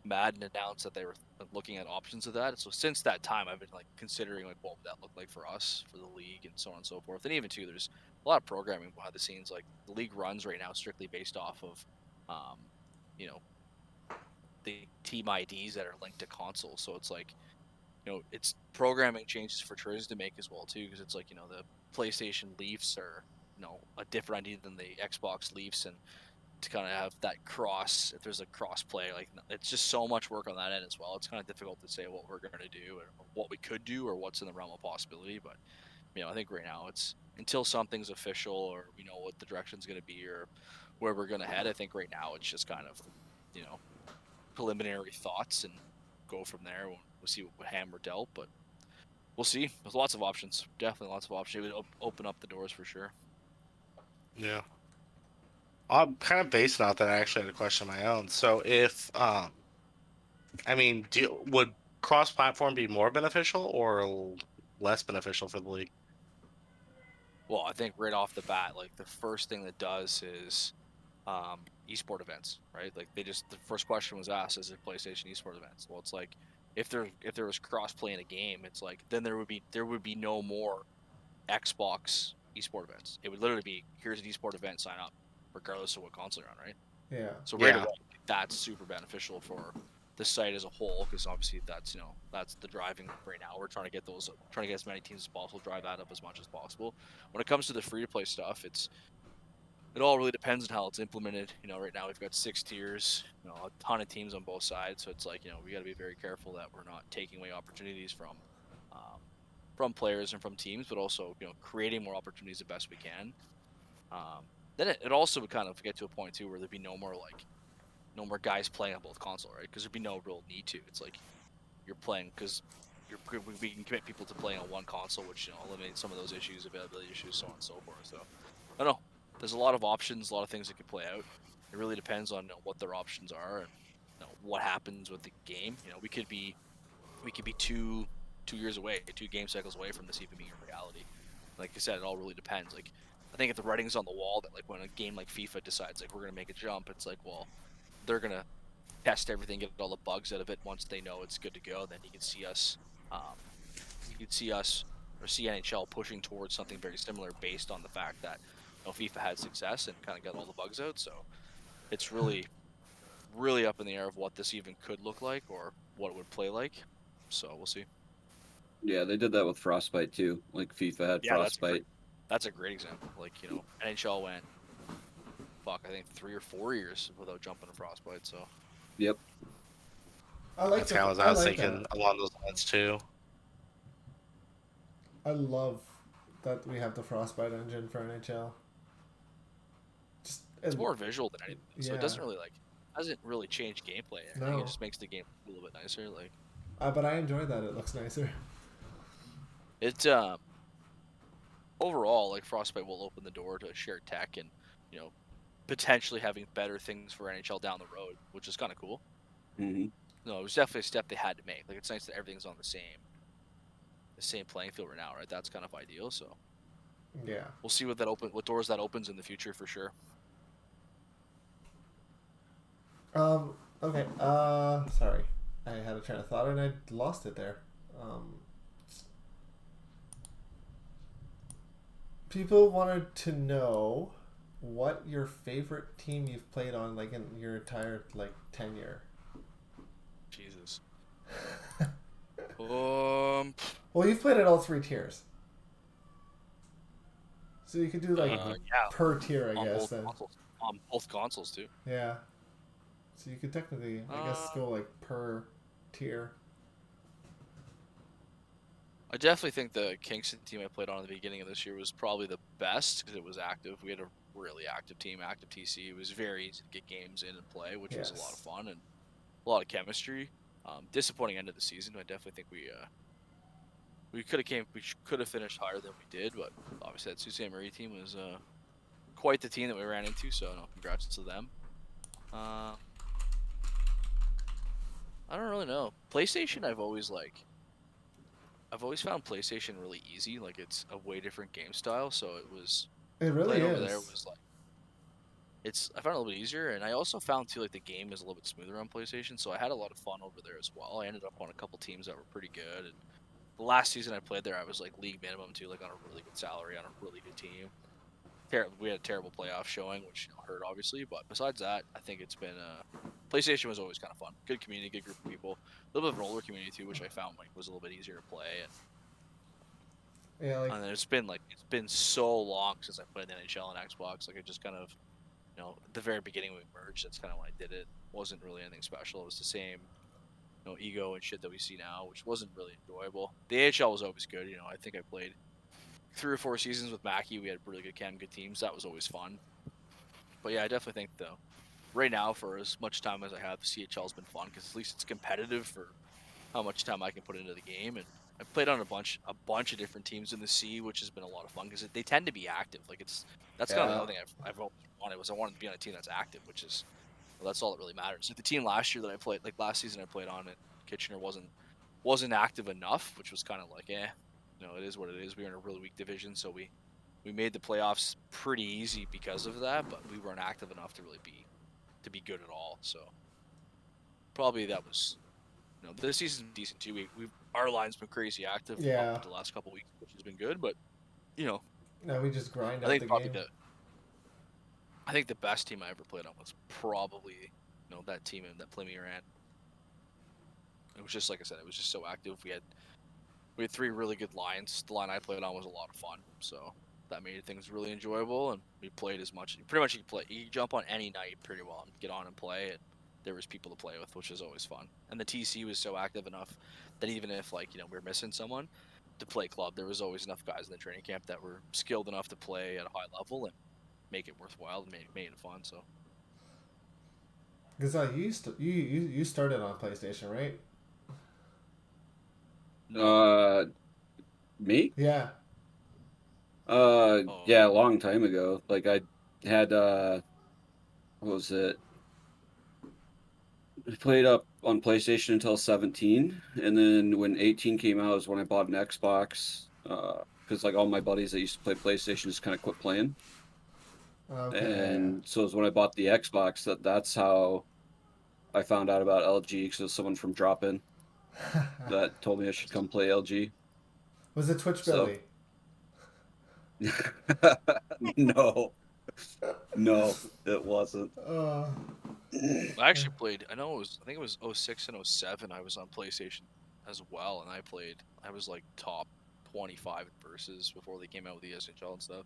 Madden announced that they were looking at options of that. So since that time, I've been like considering like what would that look like for us, for the league, and so on and so forth. And even too, there's a lot of programming behind the scenes. Like the league runs right now strictly based off of, you know, the team IDs that are linked to consoles. So it's like, it's programming changes for Triz to make as well too, because it's like the PlayStation Leafs are a different ID than the Xbox Leafs, and to kind of have that cross, if there's a cross play, like it's just so much work on that end as well. It's kind of difficult to say what we're going to do or what we could do or what's in the realm of possibility. But I think right now it's until something's official or we know what the direction's going to be or where we're going to head. I think right now it's just kind of preliminary thoughts and go from there. We'll see what hand we're dealt, but we'll see. There's lots of options, definitely lots of options. It would open up the doors for sure. Yeah. I'm kind of based on that. I actually had a question of my own. So if I mean, would cross-platform be more beneficial or less beneficial for the league? Well, I think right off the bat, like the first thing that does is esport events, right? Like the first question was asked, is it PlayStation esport events? Well, it's like if there was cross-play in a game, it's like then there would be no more Xbox esport events. It would literally be, here's an esport event, sign up, regardless of what console you're on, right? Yeah. So right Yeah. away, that's super beneficial for the site as a whole, because obviously that's that's the driving right now. We're trying to get as many teams as possible, drive that up as much as possible. When it comes to the free to play stuff, it all really depends on how it's implemented. Right now we've got 6 tiers, a ton of teams on both sides, so it's like we got to be very careful that we're not taking away opportunities from players and from teams, but also creating more opportunities the best we can. Then it also would kind of get to a point too where there'd be no more guys playing on both console, right? Because there'd be no real need to. It's like you're playing because we can commit people to playing on one console, which eliminates some of those issues, availability issues, so on and so forth. So I don't know. There's a lot of options, a lot of things that could play out. It really depends on what their options are and what happens with the game. We could be 2 years away, 2 game cycles away from this even being a reality. Like I said, it all really depends. Like I think if the writing's on the wall that like when a game like FIFA decides like we're gonna make a jump, it's like, well, they're gonna test everything, get all the bugs out of it. Once they know it's good to go, then you can see us or see NHL pushing towards something very similar based on the fact that FIFA had success and kind of got all the bugs out. So it's really up in the air of what this even could look like or what it would play like. So we'll see. Yeah, they did that with Frostbite too. Like FIFA had Yeah, Frostbite. that's a great example. Like NHL went I think 3 or 4 years without jumping to Frostbite. So Yep. I like That's the, kind of what I I was like thinking that. along those lines too. I love that we have the Frostbite engine for NHL. Just it's more visual than anything. So yeah. it doesn't really hasn't really changed gameplay. I think No. it just makes the game a little bit nicer. Like But I enjoy that. It looks nicer. it overall, like Frostbite will open the door to shared tech and, you know, potentially having better things for NHL down the road, which is kind of cool. Hmm. No, it was definitely a step they had to make. Like, it's nice that everything's on the same playing field right now, right? That's kind of ideal. So Yeah. we'll see what doors that opens in the future for sure. Okay. Sorry. I had a train of thought and I lost it there. People wanted to know what your favorite team you've played on, like in your entire tenure. Jesus. Well, you've played at all 3 tiers, so you could do like Yeah, per tier, I on guess. both Then consoles. On both consoles too. yeah. So you could technically, I guess, go like per tier. I definitely think the Kingston team I played on at the beginning of this year was probably the best because it was active. We had a really active team, active TC. It was very easy to get games in and play, which was a lot of Yes. fun and a lot of chemistry. Disappointing end of the season. I definitely think we could have finished higher than we did, but obviously that Sault Ste. Marie team was quite the team that we ran into. So no, congrats to them. I don't really know. PlayStation, I've always found PlayStation really easy. Like, it's a way different game style, so it was It really playing over there is. was like I found it a little bit easier, and I also found too like the game is a little bit smoother on PlayStation, so I had a lot of fun over there as well. I ended up on a couple teams that were pretty good, and the last season I played there, I was like league minimum too, like on a really good salary on a really good team. We had a terrible playoff showing, which hurt obviously, but besides that, I think it's been PlayStation was always kind of fun. Good community, good group of people, a little bit of an older community too, which I found like was a little bit easier to play. Yeah, like And then it's been so long since I played the NHL and Xbox. Like, I just kind of, at the very beginning when we merged, that's kind of when I did it. Wasn't really anything special. It was the same, ego and shit that we see now, which wasn't really enjoyable. The AHL was always good. I think I played 3 or 4 seasons with Mackie. We had really good teams. That was always fun. But yeah, I definitely think though, right now for as much time as I have, the CHL has been fun because at least it's competitive for how much time I can put into the game. And I've played on a bunch of different teams in the C, which has been a lot of fun because they tend to be active. Like, that's kind of Yeah. another thing I've always wanted was I wanted to be on a team that's active, which is that's all that really matters. Like the team last year that I played, like last season I played on it, Kitchener wasn't active enough, which was kind of like, it is what it is. We were in a really weak division, so we made the playoffs pretty easy because of that, but we weren't active enough to really be good at all. So probably that was this season's decent too. Our line's been crazy active Yeah. up the last couple weeks, which has been good. But now we just grind I out think the probably game. I think the best team I ever played on was probably that team that Plymouth ran. It was just like I said, it was just so active. We had 3 really good lines. The line I played on was a lot of fun, so that made things really enjoyable. And we played as much. Pretty much, you could jump on any night pretty well and get on and play. And there was people to play with, which is always fun. And the TC was so active enough that even if we were missing someone to play club, there was always enough guys in the training camp that were skilled enough to play at a high level and make it worthwhile and made it fun. So Because you started on PlayStation, right? Me? Yeah. Yeah, a long time ago. Like I had what was it? I played up on PlayStation until 17, and then when 18 came out is when I bought an Xbox. Because like all my buddies that used to play PlayStation just kind of quit playing, Okay. and so it was when I bought the Xbox that's how I found out about LG because it was someone from Drop In that told me I should come play LG. Was it Twitch So Billy? no, no, it wasn't. I actually played. I think it was 06 and 07. I was on PlayStation as well, and I was like top 25 in versus before they came out with the SHL and stuff.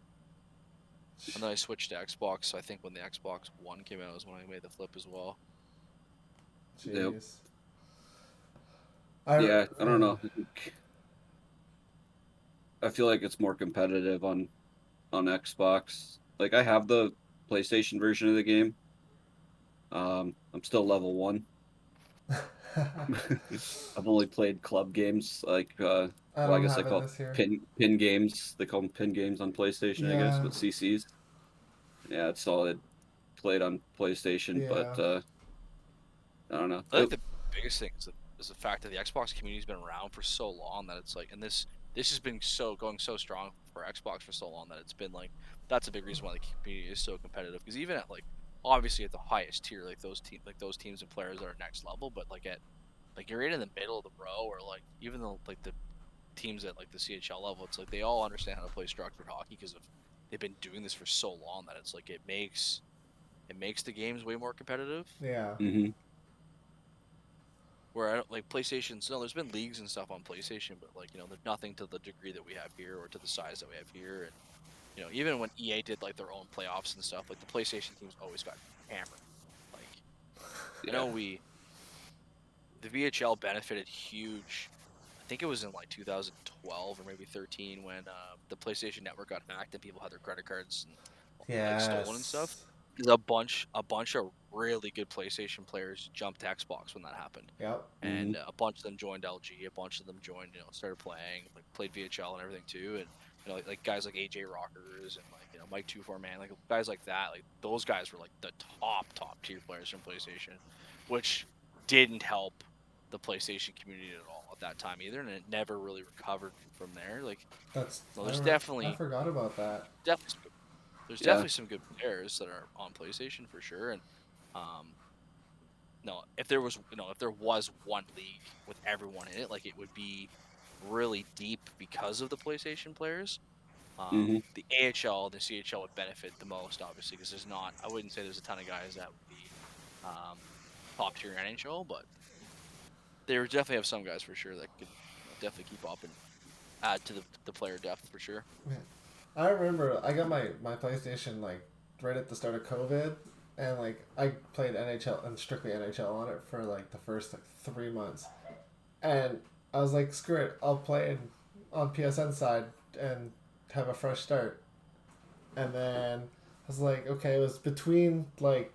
And then I switched to Xbox. So I think when the Xbox One came out was when I made the flip as well. Yep. Jeez. Yeah, I don't know. I feel like it's more competitive on Xbox. Like I have the PlayStation version of the game. I'm still level 1. I've only played club games like well, I I don't guess they have it call this year. pin games. They call them pin games on PlayStation, I guess, Yeah, but CCs. Yeah, it's all it played on PlayStation, but yeah, I don't know. I think the biggest thing is the fact that the Xbox community's been around for so long that it's like, and this has been going so strong for Xbox for so long that it's been like that's a big reason why the community is so competitive. Because even at like obviously at the highest tier, like those teams and players that are next level, but like at like you're right in the middle of the row, or like even though like the teams at like the CHL level, it's like they all understand how to play structured hockey because of they've been doing this for so long that it's like it makes the games way more competitive. yeah. hmm Where I don't like PlayStation's. No, there's been leagues and stuff on PlayStation, but like there's nothing to the degree that we have here or to the size that we have here. And even when EA did like their own playoffs and stuff, like the PlayStation teams always got hammered. Like I know Yeah. the VHL benefited huge. I think it was in like 2012 or maybe 13 when the PlayStation Network got hacked and people had their credit cards and like stolen and stuff. Yes. There's a bunch of really good PlayStation players jumped to Xbox when that happened. Yep. And a bunch of them joined LG. A bunch of them joined, started playing, like played VHL and everything too. And like guys like AJ Rockers and like Mike 24 Man, like guys like that, like those guys were like the top tier players from PlayStation, which didn't help the PlayStation community at all at that time either, and it never really recovered from there. Like, That's. well, I, there's I forgot about that. definitely some good, there's Yeah. definitely some good players that are on PlayStation for sure, and no, if there was one league with everyone in it, like it would be really deep because of the PlayStation players. hmm The AHL, the CHL would benefit the most, obviously, because I wouldn't say there's a ton of guys that would be top tier NHL, but they would definitely have some guys for sure that could definitely keep up and add to the player depth for sure. Man, I remember I got my PlayStation like right at the start of COVID, and like I played NHL and strictly NHL on it for like the first like 3 months, and I was like, screw it, I'll play on PSN side and have a fresh start. And then I was like, okay, it was between like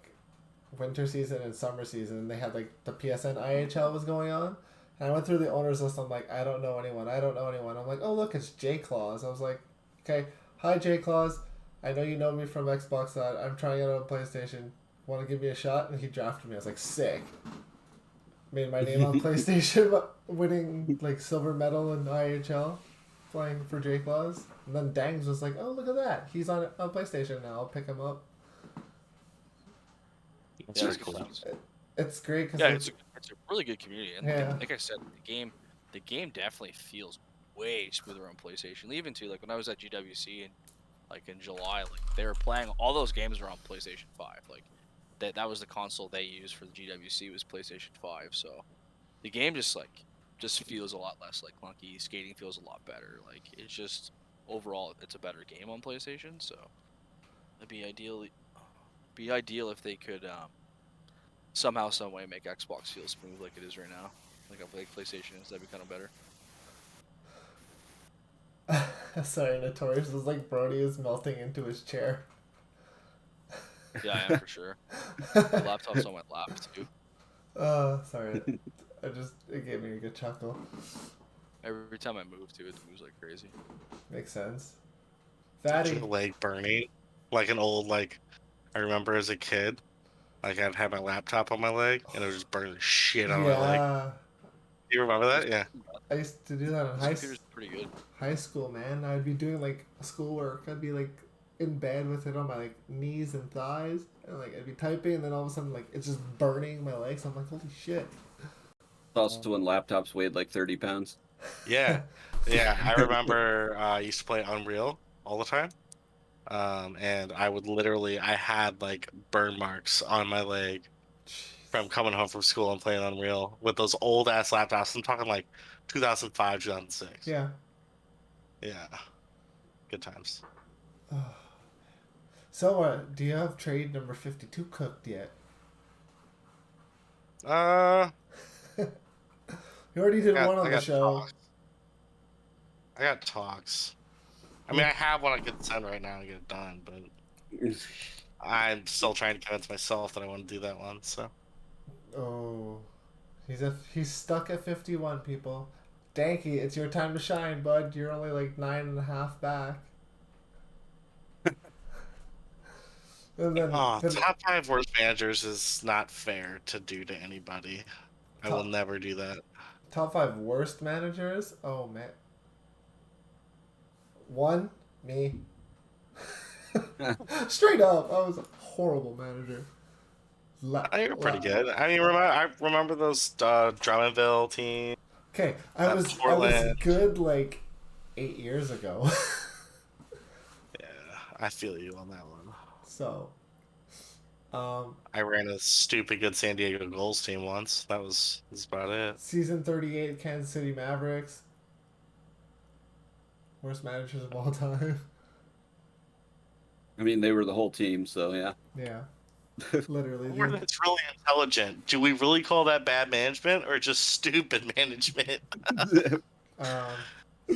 winter season and summer season, and they had like the PSN IHL was going on. And I went through the owners list. I'm like, I don't know anyone. I don't know anyone. I'm like, oh look, it's J Claus. I was like, okay, hi J Claus. I know you know me from Xbox Side. I'm trying it on PlayStation. Want to give me a shot? And he drafted me. I was like, sick. Made my name on PlayStation, winning like silver medal in IHL, playing for J Claus. And then Dangs was like, oh look at that. He's on PlayStation now. I'll pick him up. That's Yeah, very it's cool. good. It's great because Yeah, it's a really good community, and Yeah. like I said, the game definitely feels way smoother on PlayStation. Even too, like when I was at GWC and like in July, like they were playing all those games were on PlayStation 5. Like that was the console they used for the GWC was PlayStation 5. So the game just feels a lot less like clunky. Skating feels a lot better. Like it's just overall it's a better game on PlayStation. So it'd be ideal if they could somehow, some way make Xbox feel smooth like it is right now. Like PlayStation is, that'd be kind of better. Sorry, Notorious was like Brody is melting into his chair. Yeah, I am for sure. The laptop's on my lap too. Sorry. It gave me a good chuckle. Every time I move to it moves like crazy. Makes sense. Your Fatty. leg burning, like an old like. I remember as a kid, like I'd have my laptop on my leg and it would just burn the shit out of my leg. Yeah. You remember that? Yeah. I used to do that in This computer's pretty good. high school, man. I'd be doing like schoolwork. I'd be like in bed with it on my like knees and thighs, and like I'd be typing, and then all of a sudden like it's just burning my legs. I'm like, holy shit. Also, when laptops weighed like 30 pounds. Yeah. Yeah. I remember I used to play Unreal all the time. And I had like burn marks on my leg from coming home from school and playing Unreal with those old ass laptops. I'm talking like 2005, 2006. Yeah. Yeah. Good times. So, do you have trade number 52 cooked yet? You already did one on the show. Talks. I got talks. I mean, I have one I could send right now and get it done, but I'm still trying to convince myself that I want to do that one. So Oh, He's stuck at 51, people. Danky, it's your time to shine, bud. You're only like 9.5 back. And then, Oh, then top 5 worst managers is not fair to do to anybody. I will Top- never do that. top 5 worst managers. Oh man. 1, me. Straight up, I was a horrible manager. You're pretty good. I mean, I remember those Drummondville teams. Okay, I was Portland. good like 8 years ago. Yeah, I feel you on that one. So, I ran a stupid good San Diego Gulls team once. That's about it. season 38 Kansas City Mavericks. Worst managers of all time. I mean, they were the whole team, so yeah. Yeah. Literally. Or that's really intelligent. Do we really call that bad management or just stupid management?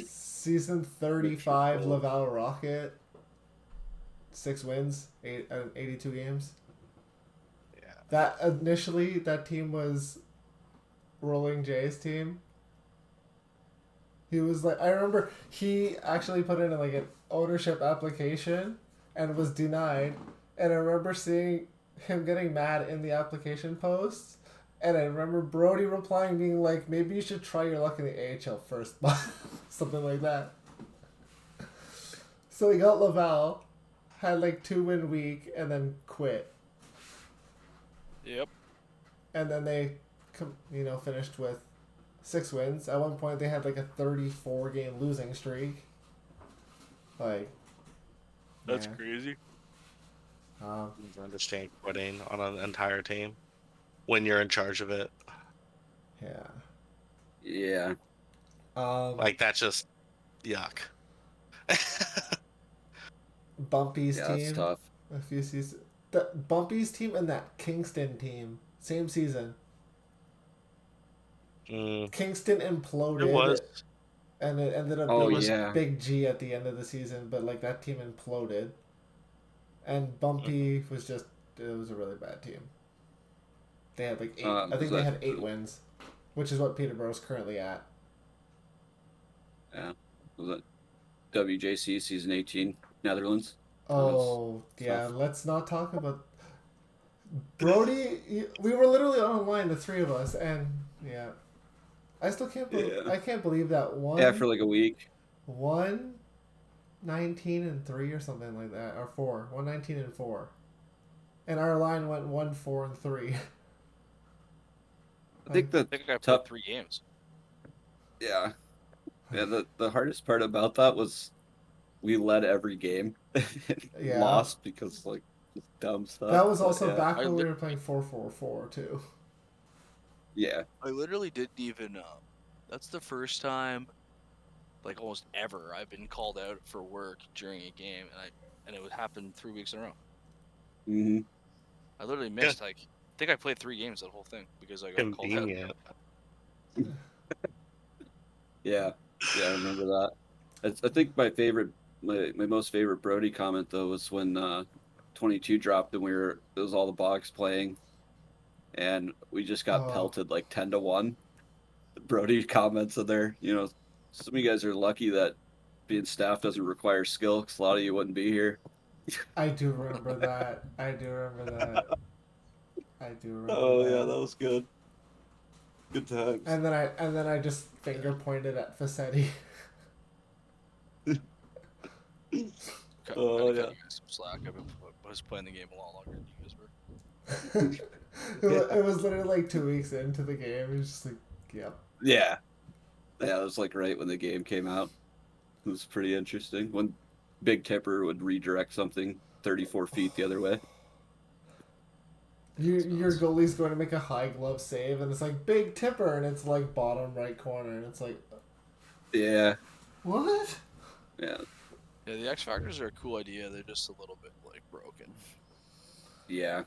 Season 35 Laval Rocket. 6 wins, 82 games. Yeah. That initially that team was Rolling J's team. He was like, I remember he actually put in like an ownership application and was denied. And I remember seeing him getting mad in the application posts. And I remember Brody replying, being like, maybe you should try your luck in the AHL first. Something like that. So he got Laval, had like 2-win week, and then quit. Yep. And then they, finished with 6 wins. At one point, they had like a 34-game losing streak. Like, That's yeah. crazy. I understand quitting on an entire team when you're in charge of it. Yeah. Yeah. Like, that's just yuck. Bumpy's Yeah, team. that's tough. A few seasons. The Bumpy's team and that Kingston team, same season. Kingston imploded. It was. And it ended up Oh, being yeah. Big G at the end of the season, but like that team imploded. And Bumpy was just, it was a really bad team. They had like 8, I think they had 8 wins, which is what Peterborough's currently at. Yeah. Was it WJC season 18, Netherlands? Oh, yeah, let's not talk about Brody. We were literally online, the 3 of us, and yeah. I still can't believe, Yeah. I can't believe that one. Yeah, for like a week. 1-19-3 or something like that, or 4. 1-19-4. And our line went 1-4-3. I think the I think I played tough. 3 games. Yeah. Yeah. The hardest part about that was we led every game. Yeah. Lost because like just dumb stuff. That was but also yeah. back when we were playing 4-4-4 too. Yeah. I literally didn't even. That's the first time, like almost ever, I've been called out for work during a game, and it would happen 3 weeks in a row. Mm-hmm. I literally missed I think I played 3 games that whole thing because I got called out. Convenient. Yeah. Yeah, I remember that. I think my most favorite Brody comment though was when 22 dropped and it was all the box playing, and we just got pelted like 10-1. Brody comments in there, some of you guys are lucky that being staff doesn't require skill, because a lot of you wouldn't be here. I do remember that. I do remember that. Oh yeah, that was good. Good times. And then I just finger pointed at Facchetti. Oh, Cut yeah. you guys some slack. I was playing the game a lot longer than you guys were. It was literally like 2 weeks into the game. It was just like, yep. Yeah. Yeah, it was like right when the game came out. It was pretty interesting. When Big Tipper would redirect something 34 feet the other way. Your goalie's going to make a high glove save, and it's like Big Tipper, and it's like bottom right corner, and it's like, Yeah. what? Yeah. Yeah, the X Factors are a cool idea. They're just a little bit like broken. Yeah.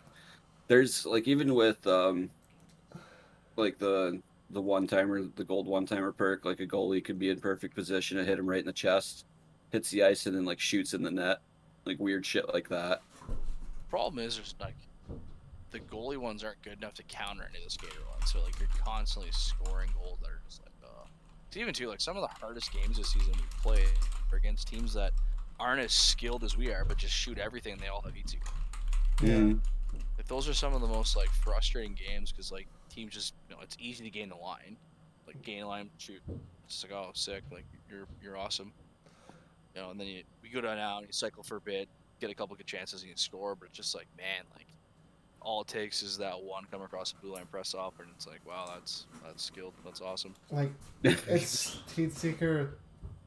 There's like even with like the one-timer, the gold one-timer perk, like a goalie could be in perfect position to hit him right in the chest, hits the ice, and then like shoots in the net. Like weird shit like that. Problem is, there's like the goalie ones aren't good enough to counter any of the skater ones. So like you're constantly scoring goals that are just like, so even too like some of the hardest games this season we play are against teams that aren't as skilled as we are, but just shoot everything. And they all have heat seeker. Mhm. Like those are some of the most like frustrating games because like teams just it's easy to gain the line, like gain the line, shoot. It's like, oh, sick, like you're awesome. And then we go down now and you cycle for a bit, get a couple good chances and you score, but it's just like, man, like all it takes is that one come across the blue line press off, and it's like, wow, that's skilled, that's awesome. Like, it's Heatseeker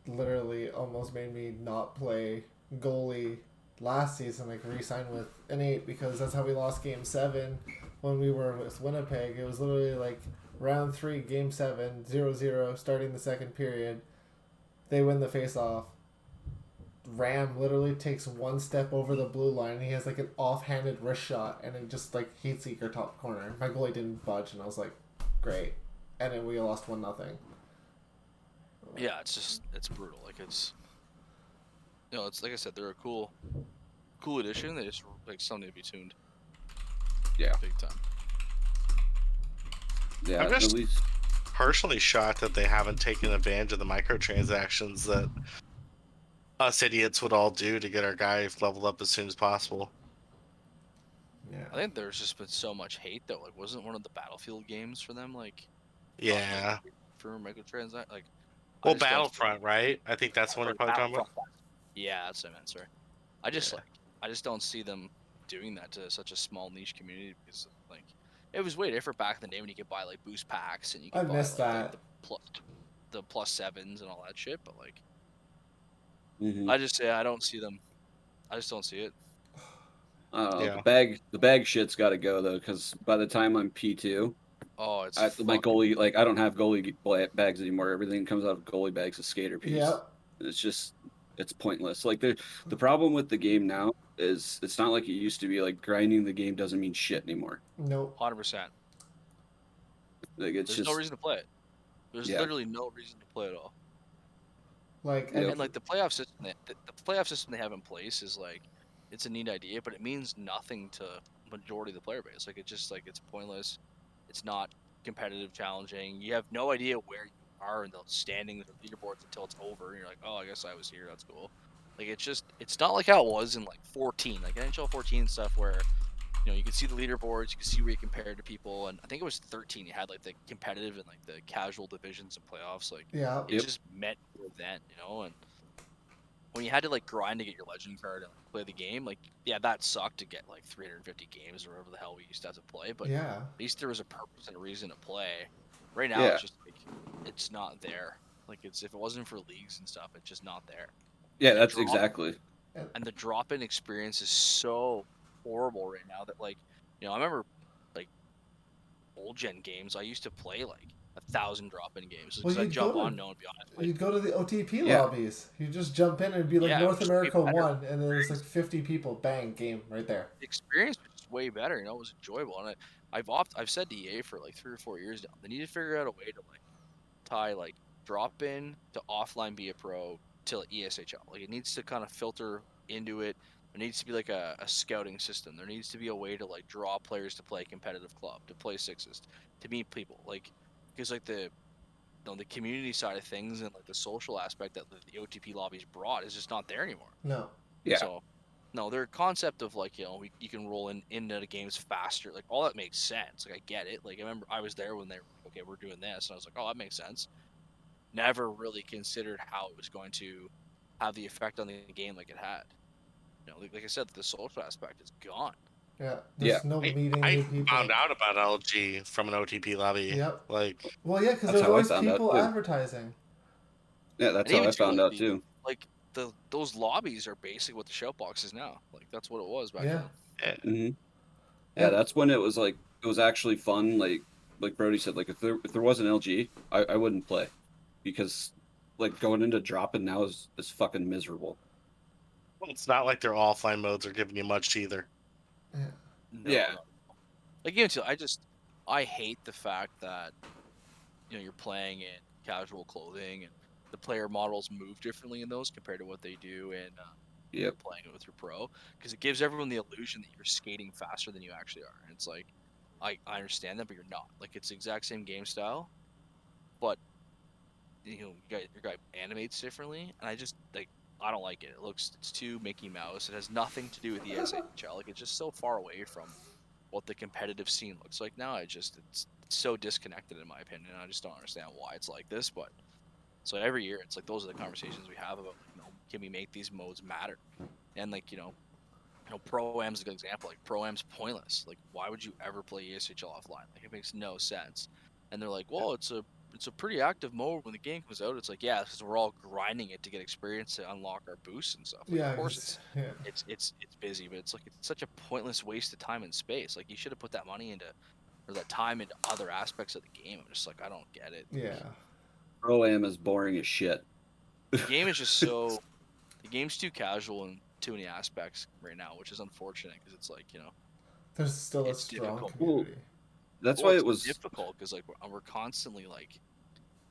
literally almost made me not play goalie last season, like re-sign with Innate, because that's how we lost Game 7 when we were with Winnipeg. It was literally like round 3, Game 7, 0-0, starting the second period. They win the face-off. Ram literally takes one step over the blue line, and he has like an offhanded wrist shot, and it just like Heatseeker top corner. My goalie didn't budge, and I was like, great. And then we lost 1-0. Yeah, it's brutal. Like it's it's like I said, they're a cool addition. They just like something to be tuned. Yeah. Big time. Yeah, I'm just at least personally shocked that they haven't taken advantage of the microtransactions that us idiots would all do to get our guys leveled up as soon as possible. Yeah. I think there's just been so much hate though. Like, wasn't one of the Battlefield games for them like Yeah. for microtransact like? Well, Battlefront, right? I think that's the one you're probably talking about. Yeah, that's what I meant. Sorry, I just don't see them doing that to such a small niche community because like it was way different back in the day when you could buy like boost packs and you could I buy missed like, that. the plus sevens and all that shit. But like, mhm. I don't see them. I just don't see it. Yeah. The bag shit's got to go though, because by the time I'm P2, Oh, it's my goalie, like I don't have goalie bags anymore. Everything comes out of goalie bags, a skater piece. Yeah. It's just it's pointless. Like the problem with the game now is it's not like it used to be. Like grinding the game doesn't mean shit anymore. Nope. 100%. Like it's There's just no reason to play it. There's literally no reason to play at all. Like, Yep. And like the playoff system, the playoff system they have in place is like, it's a neat idea, but it means nothing to majority of the player base. Like it's just like it's pointless. It's not competitive, challenging. You have no idea where you are in the standings or leaderboards until it's over. And you're like, oh, I guess I was here. That's cool. Like it's not like how it was in like 14, like NHL 14 stuff where you could see the leaderboards, you could see where you compared to people, and I think it was 13. You had like the competitive and like the casual divisions and playoffs. Like yeah. it just meant more then, and when you had to like grind to get your legend card and like, play the game, like yeah, that sucked to get like 350 games or whatever the hell we used to have to play. But Yeah. at least there was a purpose and a reason to play. Right now, Yeah. it's just like it's not there. Like if it wasn't for leagues and stuff, it's just not there. yeah, The that's drop- exactly. And the drop-in experience is so horrible right now that like I remember like old gen games I used to play like 1,000 drop-in games because Well, I'd jump on no and be honest. You'd go to the OTP Yeah. lobbies. You just jump in and it'd be like Yeah, North which would be America better. 1, and then there's like 50 people. Bang, game right there. The experience was just way better. It was enjoyable, and I've said to EA for like 3 or 4 years now. They need to figure out a way to like tie like drop in to offline be a pro to ESHL. Like it needs to kind of filter into it. There needs to be like a scouting system. There needs to be a way to like draw players to play competitive club, to play sixes, to meet people. Like because like the community side of things and like the social aspect that the OTP lobbies brought is just not there anymore. No. Yeah. So no, their concept of like you can roll into the games faster, like all that makes sense. Like I get it. Like I remember I was there when they were like, okay, we're doing this, and I was like, oh, that makes sense. Never really considered how it was going to have the effect on the game like it had. Like I said, the social aspect is gone. Yeah. There's no meeting new I people. found out about LG from an OTP lobby. Yep. Like, Well, yeah, because That's there's how I always found out, people too. advertising. Yeah, that's And how even I found out too. Like those lobbies are basically what the shout box is now. Like that's what it was back Yeah. then. hmm Yeah. Yeah, that's when it was like it was actually fun. Like Brody said, like if there wasn't LG, I wouldn't play because like going into dropping now is fucking miserable. well, it's not like their offline modes are giving you much either. No, Yeah. no. Like even too, I hate the fact that you're playing in casual clothing and the player models move differently in those compared to what they do in Yep. playing it with your pro, because it gives everyone the illusion that you're skating faster than you actually are. And it's like, I understand that, but you're not. Like, it's the exact same game style, but your guy animates differently, and I don't like it. It's too Mickey Mouse. It has nothing to do with ESHL. Like, it's just so far away from what the competitive scene looks like now. It's so disconnected in my opinion. I just don't understand why it's like this. But so every year, it's like those are the conversations we have about, can we make these modes matter? And Pro Am's a good example. Like, Pro Am's pointless. Like, why would you ever play ESHL offline? Like, it makes no sense. And they're like, well, it's a pretty active mode when the game comes out. It's like, yeah, because we're all grinding it to get experience to unlock our boosts and stuff. Like, Yeah, of course 'cause- it's busy, but it's like it's such a pointless waste of time and space. Like, you should have put that money into, or that time into other aspects of the game. I'm just like, I don't get it. yeah. Pro-Am is boring as shit. The game is just so the game's too casual in too many aspects right now, which is unfortunate because it's like, There's still a it's strong difficult. community. That's Well, why it's it was. difficult because like we're constantly like,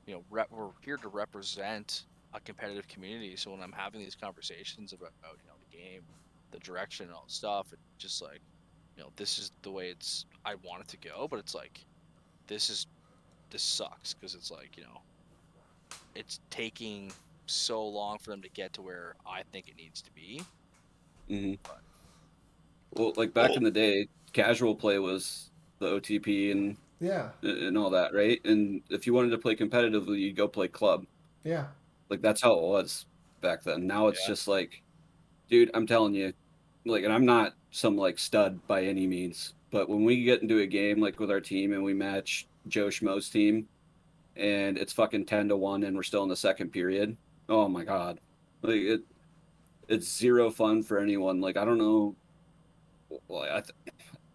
we're here to represent a competitive community. So when I'm having these conversations about the game, the direction, and all the stuff, it's just like, this is the way I want it to go, but it's like this sucks because it's like, it's taking so long for them to get to where I think it needs to be. Mhm. Well, like back Oh. in the day, casual play was the OTP Yeah, and all that, right? And if you wanted to play competitively, you'd go play club. yeah. Like that's how it was back then. Now it's Yeah. just like, dude, I'm telling you, like, and I'm not some like stud by any means, but when we get into a game like with our team and we match Joe Schmo's team, and it's fucking 10-1, and we're still in the second period. Oh my god, like it's zero fun for anyone. Like I don't know, like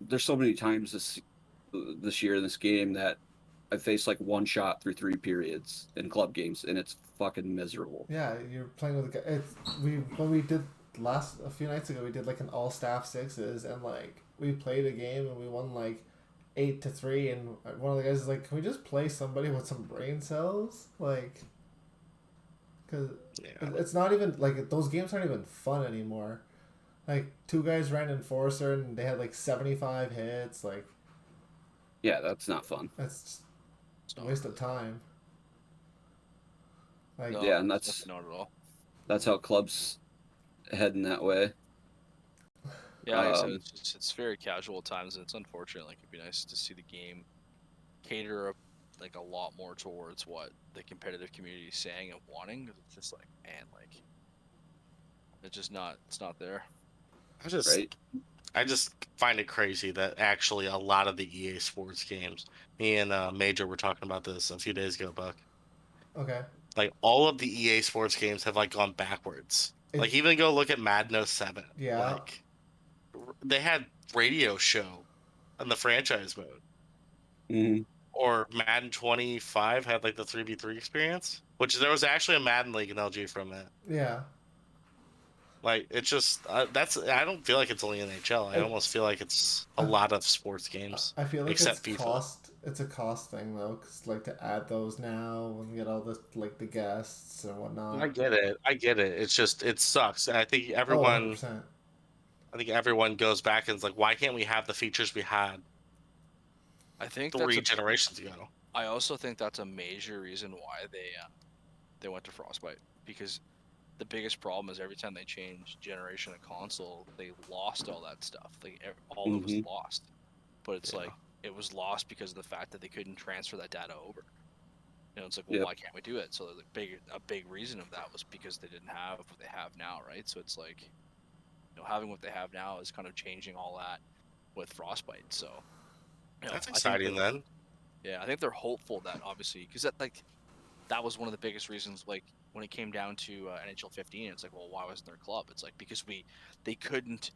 there's so many times this year in this game that I faced like one shot through 3 periods in club games, and it's fucking miserable. Yeah, you're playing with a guy. When we did a few nights ago, we did like an all staff sixes, and like we played a game and we won like 8-3, and one of the guys is like, "Can we just play somebody with some brain cells?" Like, because Yeah. it's not even like those games aren't even fun anymore. Like, two guys ran Enforcer and they had like 75 hits. Like, Yeah, that's not fun. that's just It's a not waste really- of time. Like, No, Yeah, and it's that's not at all. how clubs heading that way. Yeah, like I said, Um, it's very casual at times, and it's unfortunate. Like, it'd be nice to see the game cater like a lot more towards what the competitive community is saying and wanting. 'Cause it's just like, man, like it's not there. right? I just find it crazy that actually a lot of the EA Sports games, me and Major were talking about this a few days ago, Buck. okay. Like all of the EA Sports games have like gone backwards. Like even go look at Madden 07. Yeah. Like they had radio show in the franchise mode. Hmm. Or Madden 25 had like the 3v3 experience, which there was actually a Madden League in LG from it. Yeah. Like it's just I don't feel like it's only NHL. I It- almost feel like it's a lot of sports games. I feel like Except it's FIFA. cost. It's a cost thing though, cause like to add those now and get all the like the guests and whatnot. I get it. It's just it sucks. And I think Oh, everyone 100%. goes back and is like, why can't we have the features we had I think 3 generations ago? I also think that's a major reason why they went to Frostbite, because the biggest problem is every time they change generation of console, they lost all that stuff. Like all of it was Mhm. lost. But it's Yeah. like it was lost because of the fact that they couldn't transfer that data over. It's like, well, Yep. why can't we do it? So a big reason of that was because they didn't have what they have now, right? So it's like, having what they have now is kind of changing all that with Frostbite. So That's I think exciting they're- then. Yeah, I think they're hopeful that obviously, because that was one of the biggest reasons. Like when it came down to NHL 15, it's like, well, why wasn't there a club? It's like because they couldn't.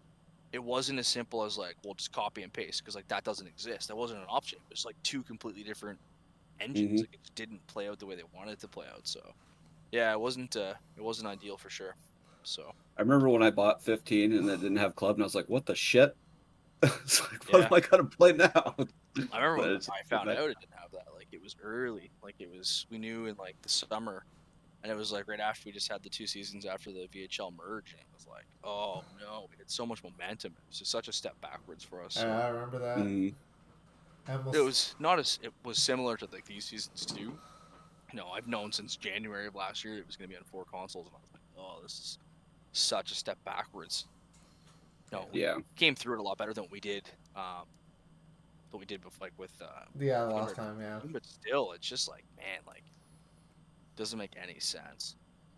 It wasn't as simple as like, well, just copy and paste, because like that doesn't exist. That wasn't an option. It was like two completely different engines. Mhm. Like it just didn't play out the way they wanted it to play out. So yeah, it wasn't ideal for sure. So I remember when I bought 15 and it didn't have club, and I was like, "What the shit?" It's like, what Yeah. am I gonna play now? I remember But when it's- I found out it didn't have that. Like it was early. Like we knew in like the summer And it was like right after we just had the 2 seasons after the VHL merge, and it was like, oh no, we had so much momentum. It was just such a step backwards for us. So I remember that. Mhm. I almost, it was not as it was similar to like these seasons too. No, I've known since January of last year it was going to be on 4 consoles, and I was like, oh, this is such a step backwards. No, we Yeah. came through it a lot better than we did. What we did before, like with yeah, the Gamer last time, yeah. but still, it's just like, man, like, doesn't make any sense.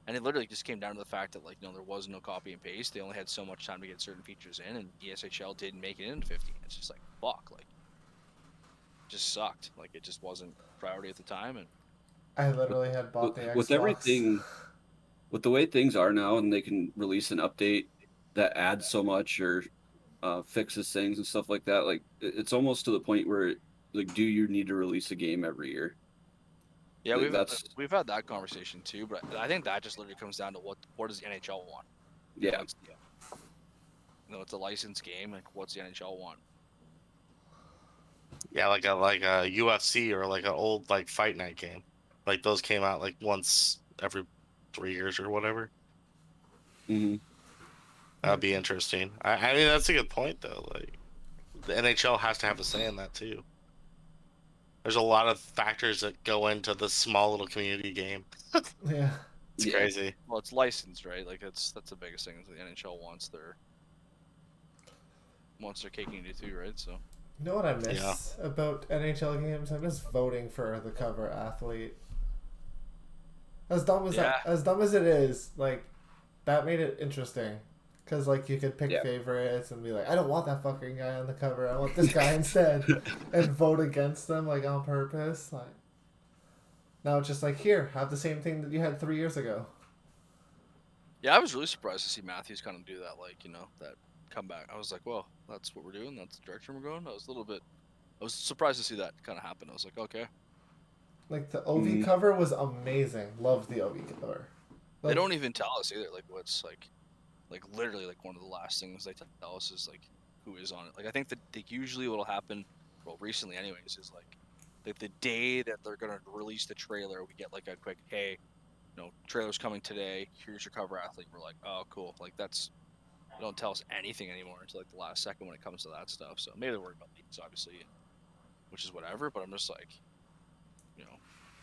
And it literally just came down to the fact that, like, there was no copy and paste. They only had so much time to get certain features in, and ESHL didn't make it into 15. It's just like, fuck, like, it just sucked. Like, it just wasn't priority at the time. And I literally had bought the Xbox. With everything, with the way things are now, and they can release an update that adds so much or fixes things and stuff like that, like it's almost to the point where, like, do you need to release a game every year? yeah, Like, we've had that conversation too, but I think that just literally comes down to what does the NHL want? yeah, It's a licensed game. Like, what's the NHL want? Yeah, like a UFC or like an old like Fight Night game. Like those came out like once every 3 years or whatever. hmm That'd be interesting. I mean, that's a good point though. Like the NHL has to have a say in that too. There's a lot of factors that go into this small little community game. Yeah. It's Yeah. crazy. Well, it's licensed, right? Like that's the biggest thing is the NHL wants their cake and eat it too, right? So You know what I miss about NHL games? I miss voting for the cover athlete. As dumb as as dumb as it is, like that made it interesting. Cause like you could pick Yeah. favorites and be like, I don't want that fucking guy on the cover. I want this guy instead, and vote against them like on purpose. Like now it's just like here, have the same thing that you had 3 years ago. yeah, I was really surprised to see Matthews kind of do that, like that comeback. I was like, well, that's what we're doing. That's the direction we're going. I was surprised to see that kind of happen. I was like, okay. Like the OV Mhm. cover was amazing. Loved the OV cover. They Like, don't even tell us either. Like what's like literally like one of the last things they tell us is like who is on it. Like I think that usually what'll happen, well, recently anyways, is like the day that they're gonna release the trailer, we get like a quick, hey, trailer's coming today. Here's your cover athlete. We're like, oh, cool. Like they don't tell us anything anymore until like the last second when it comes to that stuff. So maybe they're worried about leaks, obviously, which is whatever. But I'm just like,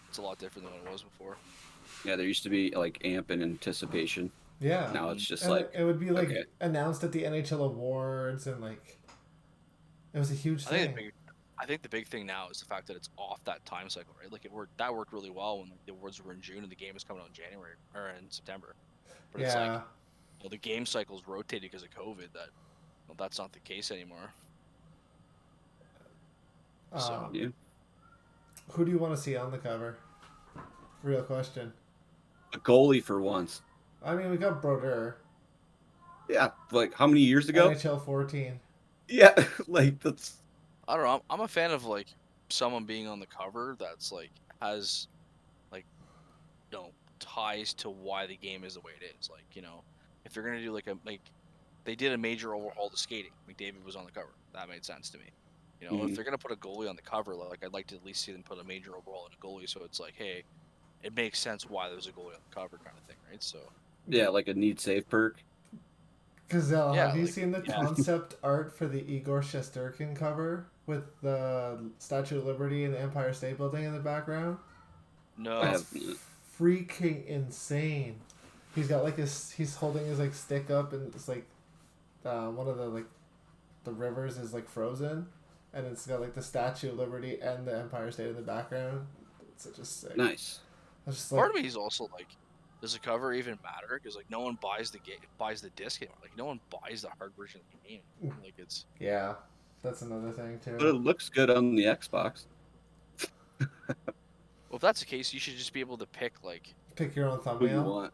it's a lot different than what it was before. Yeah, there used to be like amp and anticipation. yeah. Now it's just And like, it would be like okay. announced at the NHL awards and like it was a huge thing. I think the big thing now is the fact that it's off that time cycle, right? Like that worked really well when the awards were in June and the game is coming out in January or in September. But it's like, the game cycles rotated because of COVID. That's not the case anymore. So Yeah. Who do you want to see on the cover? Real question. A goalie for once. I mean, we got Brodeur. Yeah, like how many years ago? NHL 14. Yeah, like that's. I don't know. I'm a fan of like someone being on the cover that's like has like ties to why the game is the way it is. Like if they're gonna do like they did a major overhaul to skating. McDavid was on the cover. That made sense to me. Mhm. If they're gonna put a goalie on the cover, like I'd like to at least see them put a major overhaul in a goalie, so it's like, hey, it makes sense why there's a goalie on the cover kind of thing, right? So Yeah, like a need save perk. Gazelle, Yeah, have you like- seen the yeah. concept art for the Igor Shesterkin cover with the Statue of Liberty and the Empire State Building in the background? no, I It's have. freaking insane. He's got like he's holding his like stick up and it's like one of the like the rivers is like frozen and it's got like the Statue of Liberty and the Empire State in the background. It's just sick. Nice. I was just like, part of me is also like, does the cover even matter? Because like no one buys the disc anymore. Like no one buys the hard version of the game. Like it's yeah, that's another thing too. But it looks good on the Xbox. well, if that's the case, you should just be able to pick like, Pick your own Who you thumbnail. want?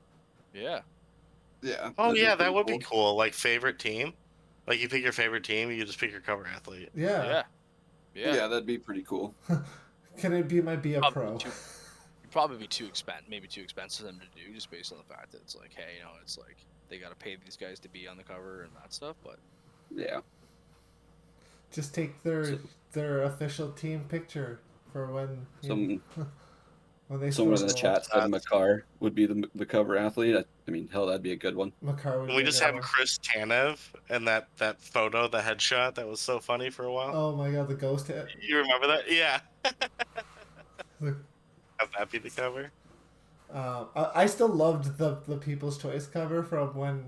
yeah, Yeah. Oh that'd yeah, that pretty would be cool. Like favorite team. Like you pick your favorite team, you just pick your cover athlete. Yeah. yeah. that'd be pretty cool. Can it be Be a Probably Pro? It'd probably be too expensive for them to do, just based on the fact that it's like, hey, it's like they got to pay these guys to be on the cover and that stuff. But Yeah. Just take their official team picture for when. Some When they Someone in still the go, chat said Makar would be the cover athlete. I mean, hell, that'd be a good one. Makar would Can we be just a good have one. Chris Tanev and that photo, the headshot that was so funny for a while? Oh my god, the ghost hit. You remember that? Yeah. The- Have that be the cover. I still loved the People's Choice cover from when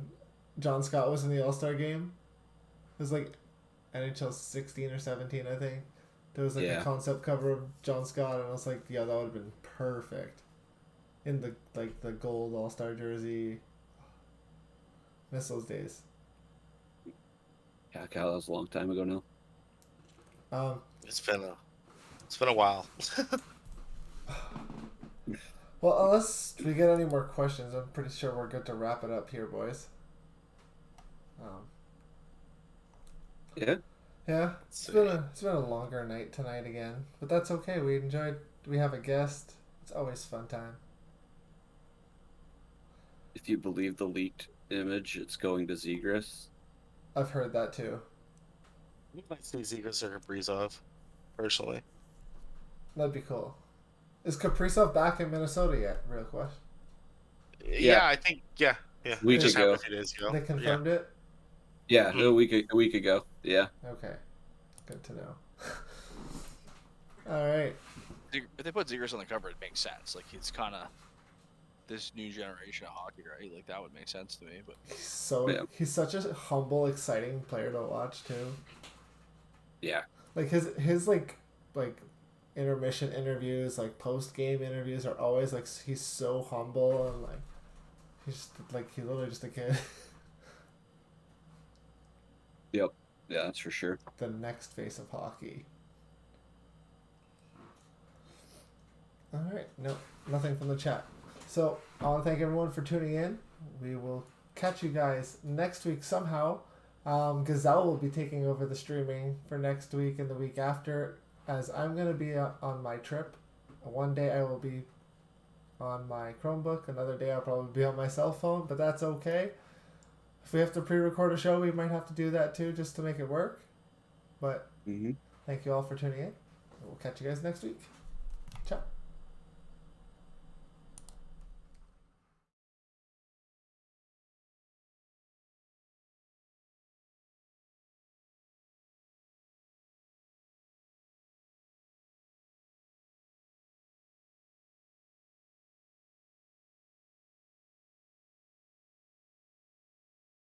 John Scott was in the All Star game. It was like NHL 16 or 17, I think. There was like Yeah. a concept cover of John Scott, and I was like, yeah, that would have been perfect. In the gold All Star jersey. Miss those days. Yeah, God, that was a long time ago now. It's been a while. Well, unless we get any more questions, I'm pretty sure we're good to wrap it up here, boys. Yeah. Yeah, it's been a longer night tonight again, but that's okay. We enjoyed. We have a guest. It's always fun time. If you believe the leaked image, it's going to Zegras. I've heard that too. I'd like to see Zegras or Kaprizov, personally. That'd be cool. Is Kaprizov back in Minnesota yet? Real question. Yeah, I think yeah. Week It just ago. happened a few days ago. They confirmed it. Yeah, Mhm. a week ago. Yeah. Okay, good to know. All right. If they put Zegers on the cover, it makes sense. Like he's kind of this new generation of hockey, right? Like that would make sense to me. But Yeah. He's such a humble, exciting player to watch too. Yeah. Like his like intermission interviews, like post game interviews are always like he's so humble and like he's just like he's literally just a kid. Yep. Yeah, that's for sure. The next face of hockey. All right, no, nothing from the chat. So I want to thank everyone for tuning in. We will catch you guys next week somehow. Gazelle will be taking over the streaming for next week and the week after, as I'm going to be on my trip. One day I will be on my Chromebook, another day I'll probably be on my cell phone, but that's okay. If we have to pre-record a show, we might have to do that too, just to make it work. But Mm-hmm. thank you all for tuning in. We'll catch you guys next week. Ciao.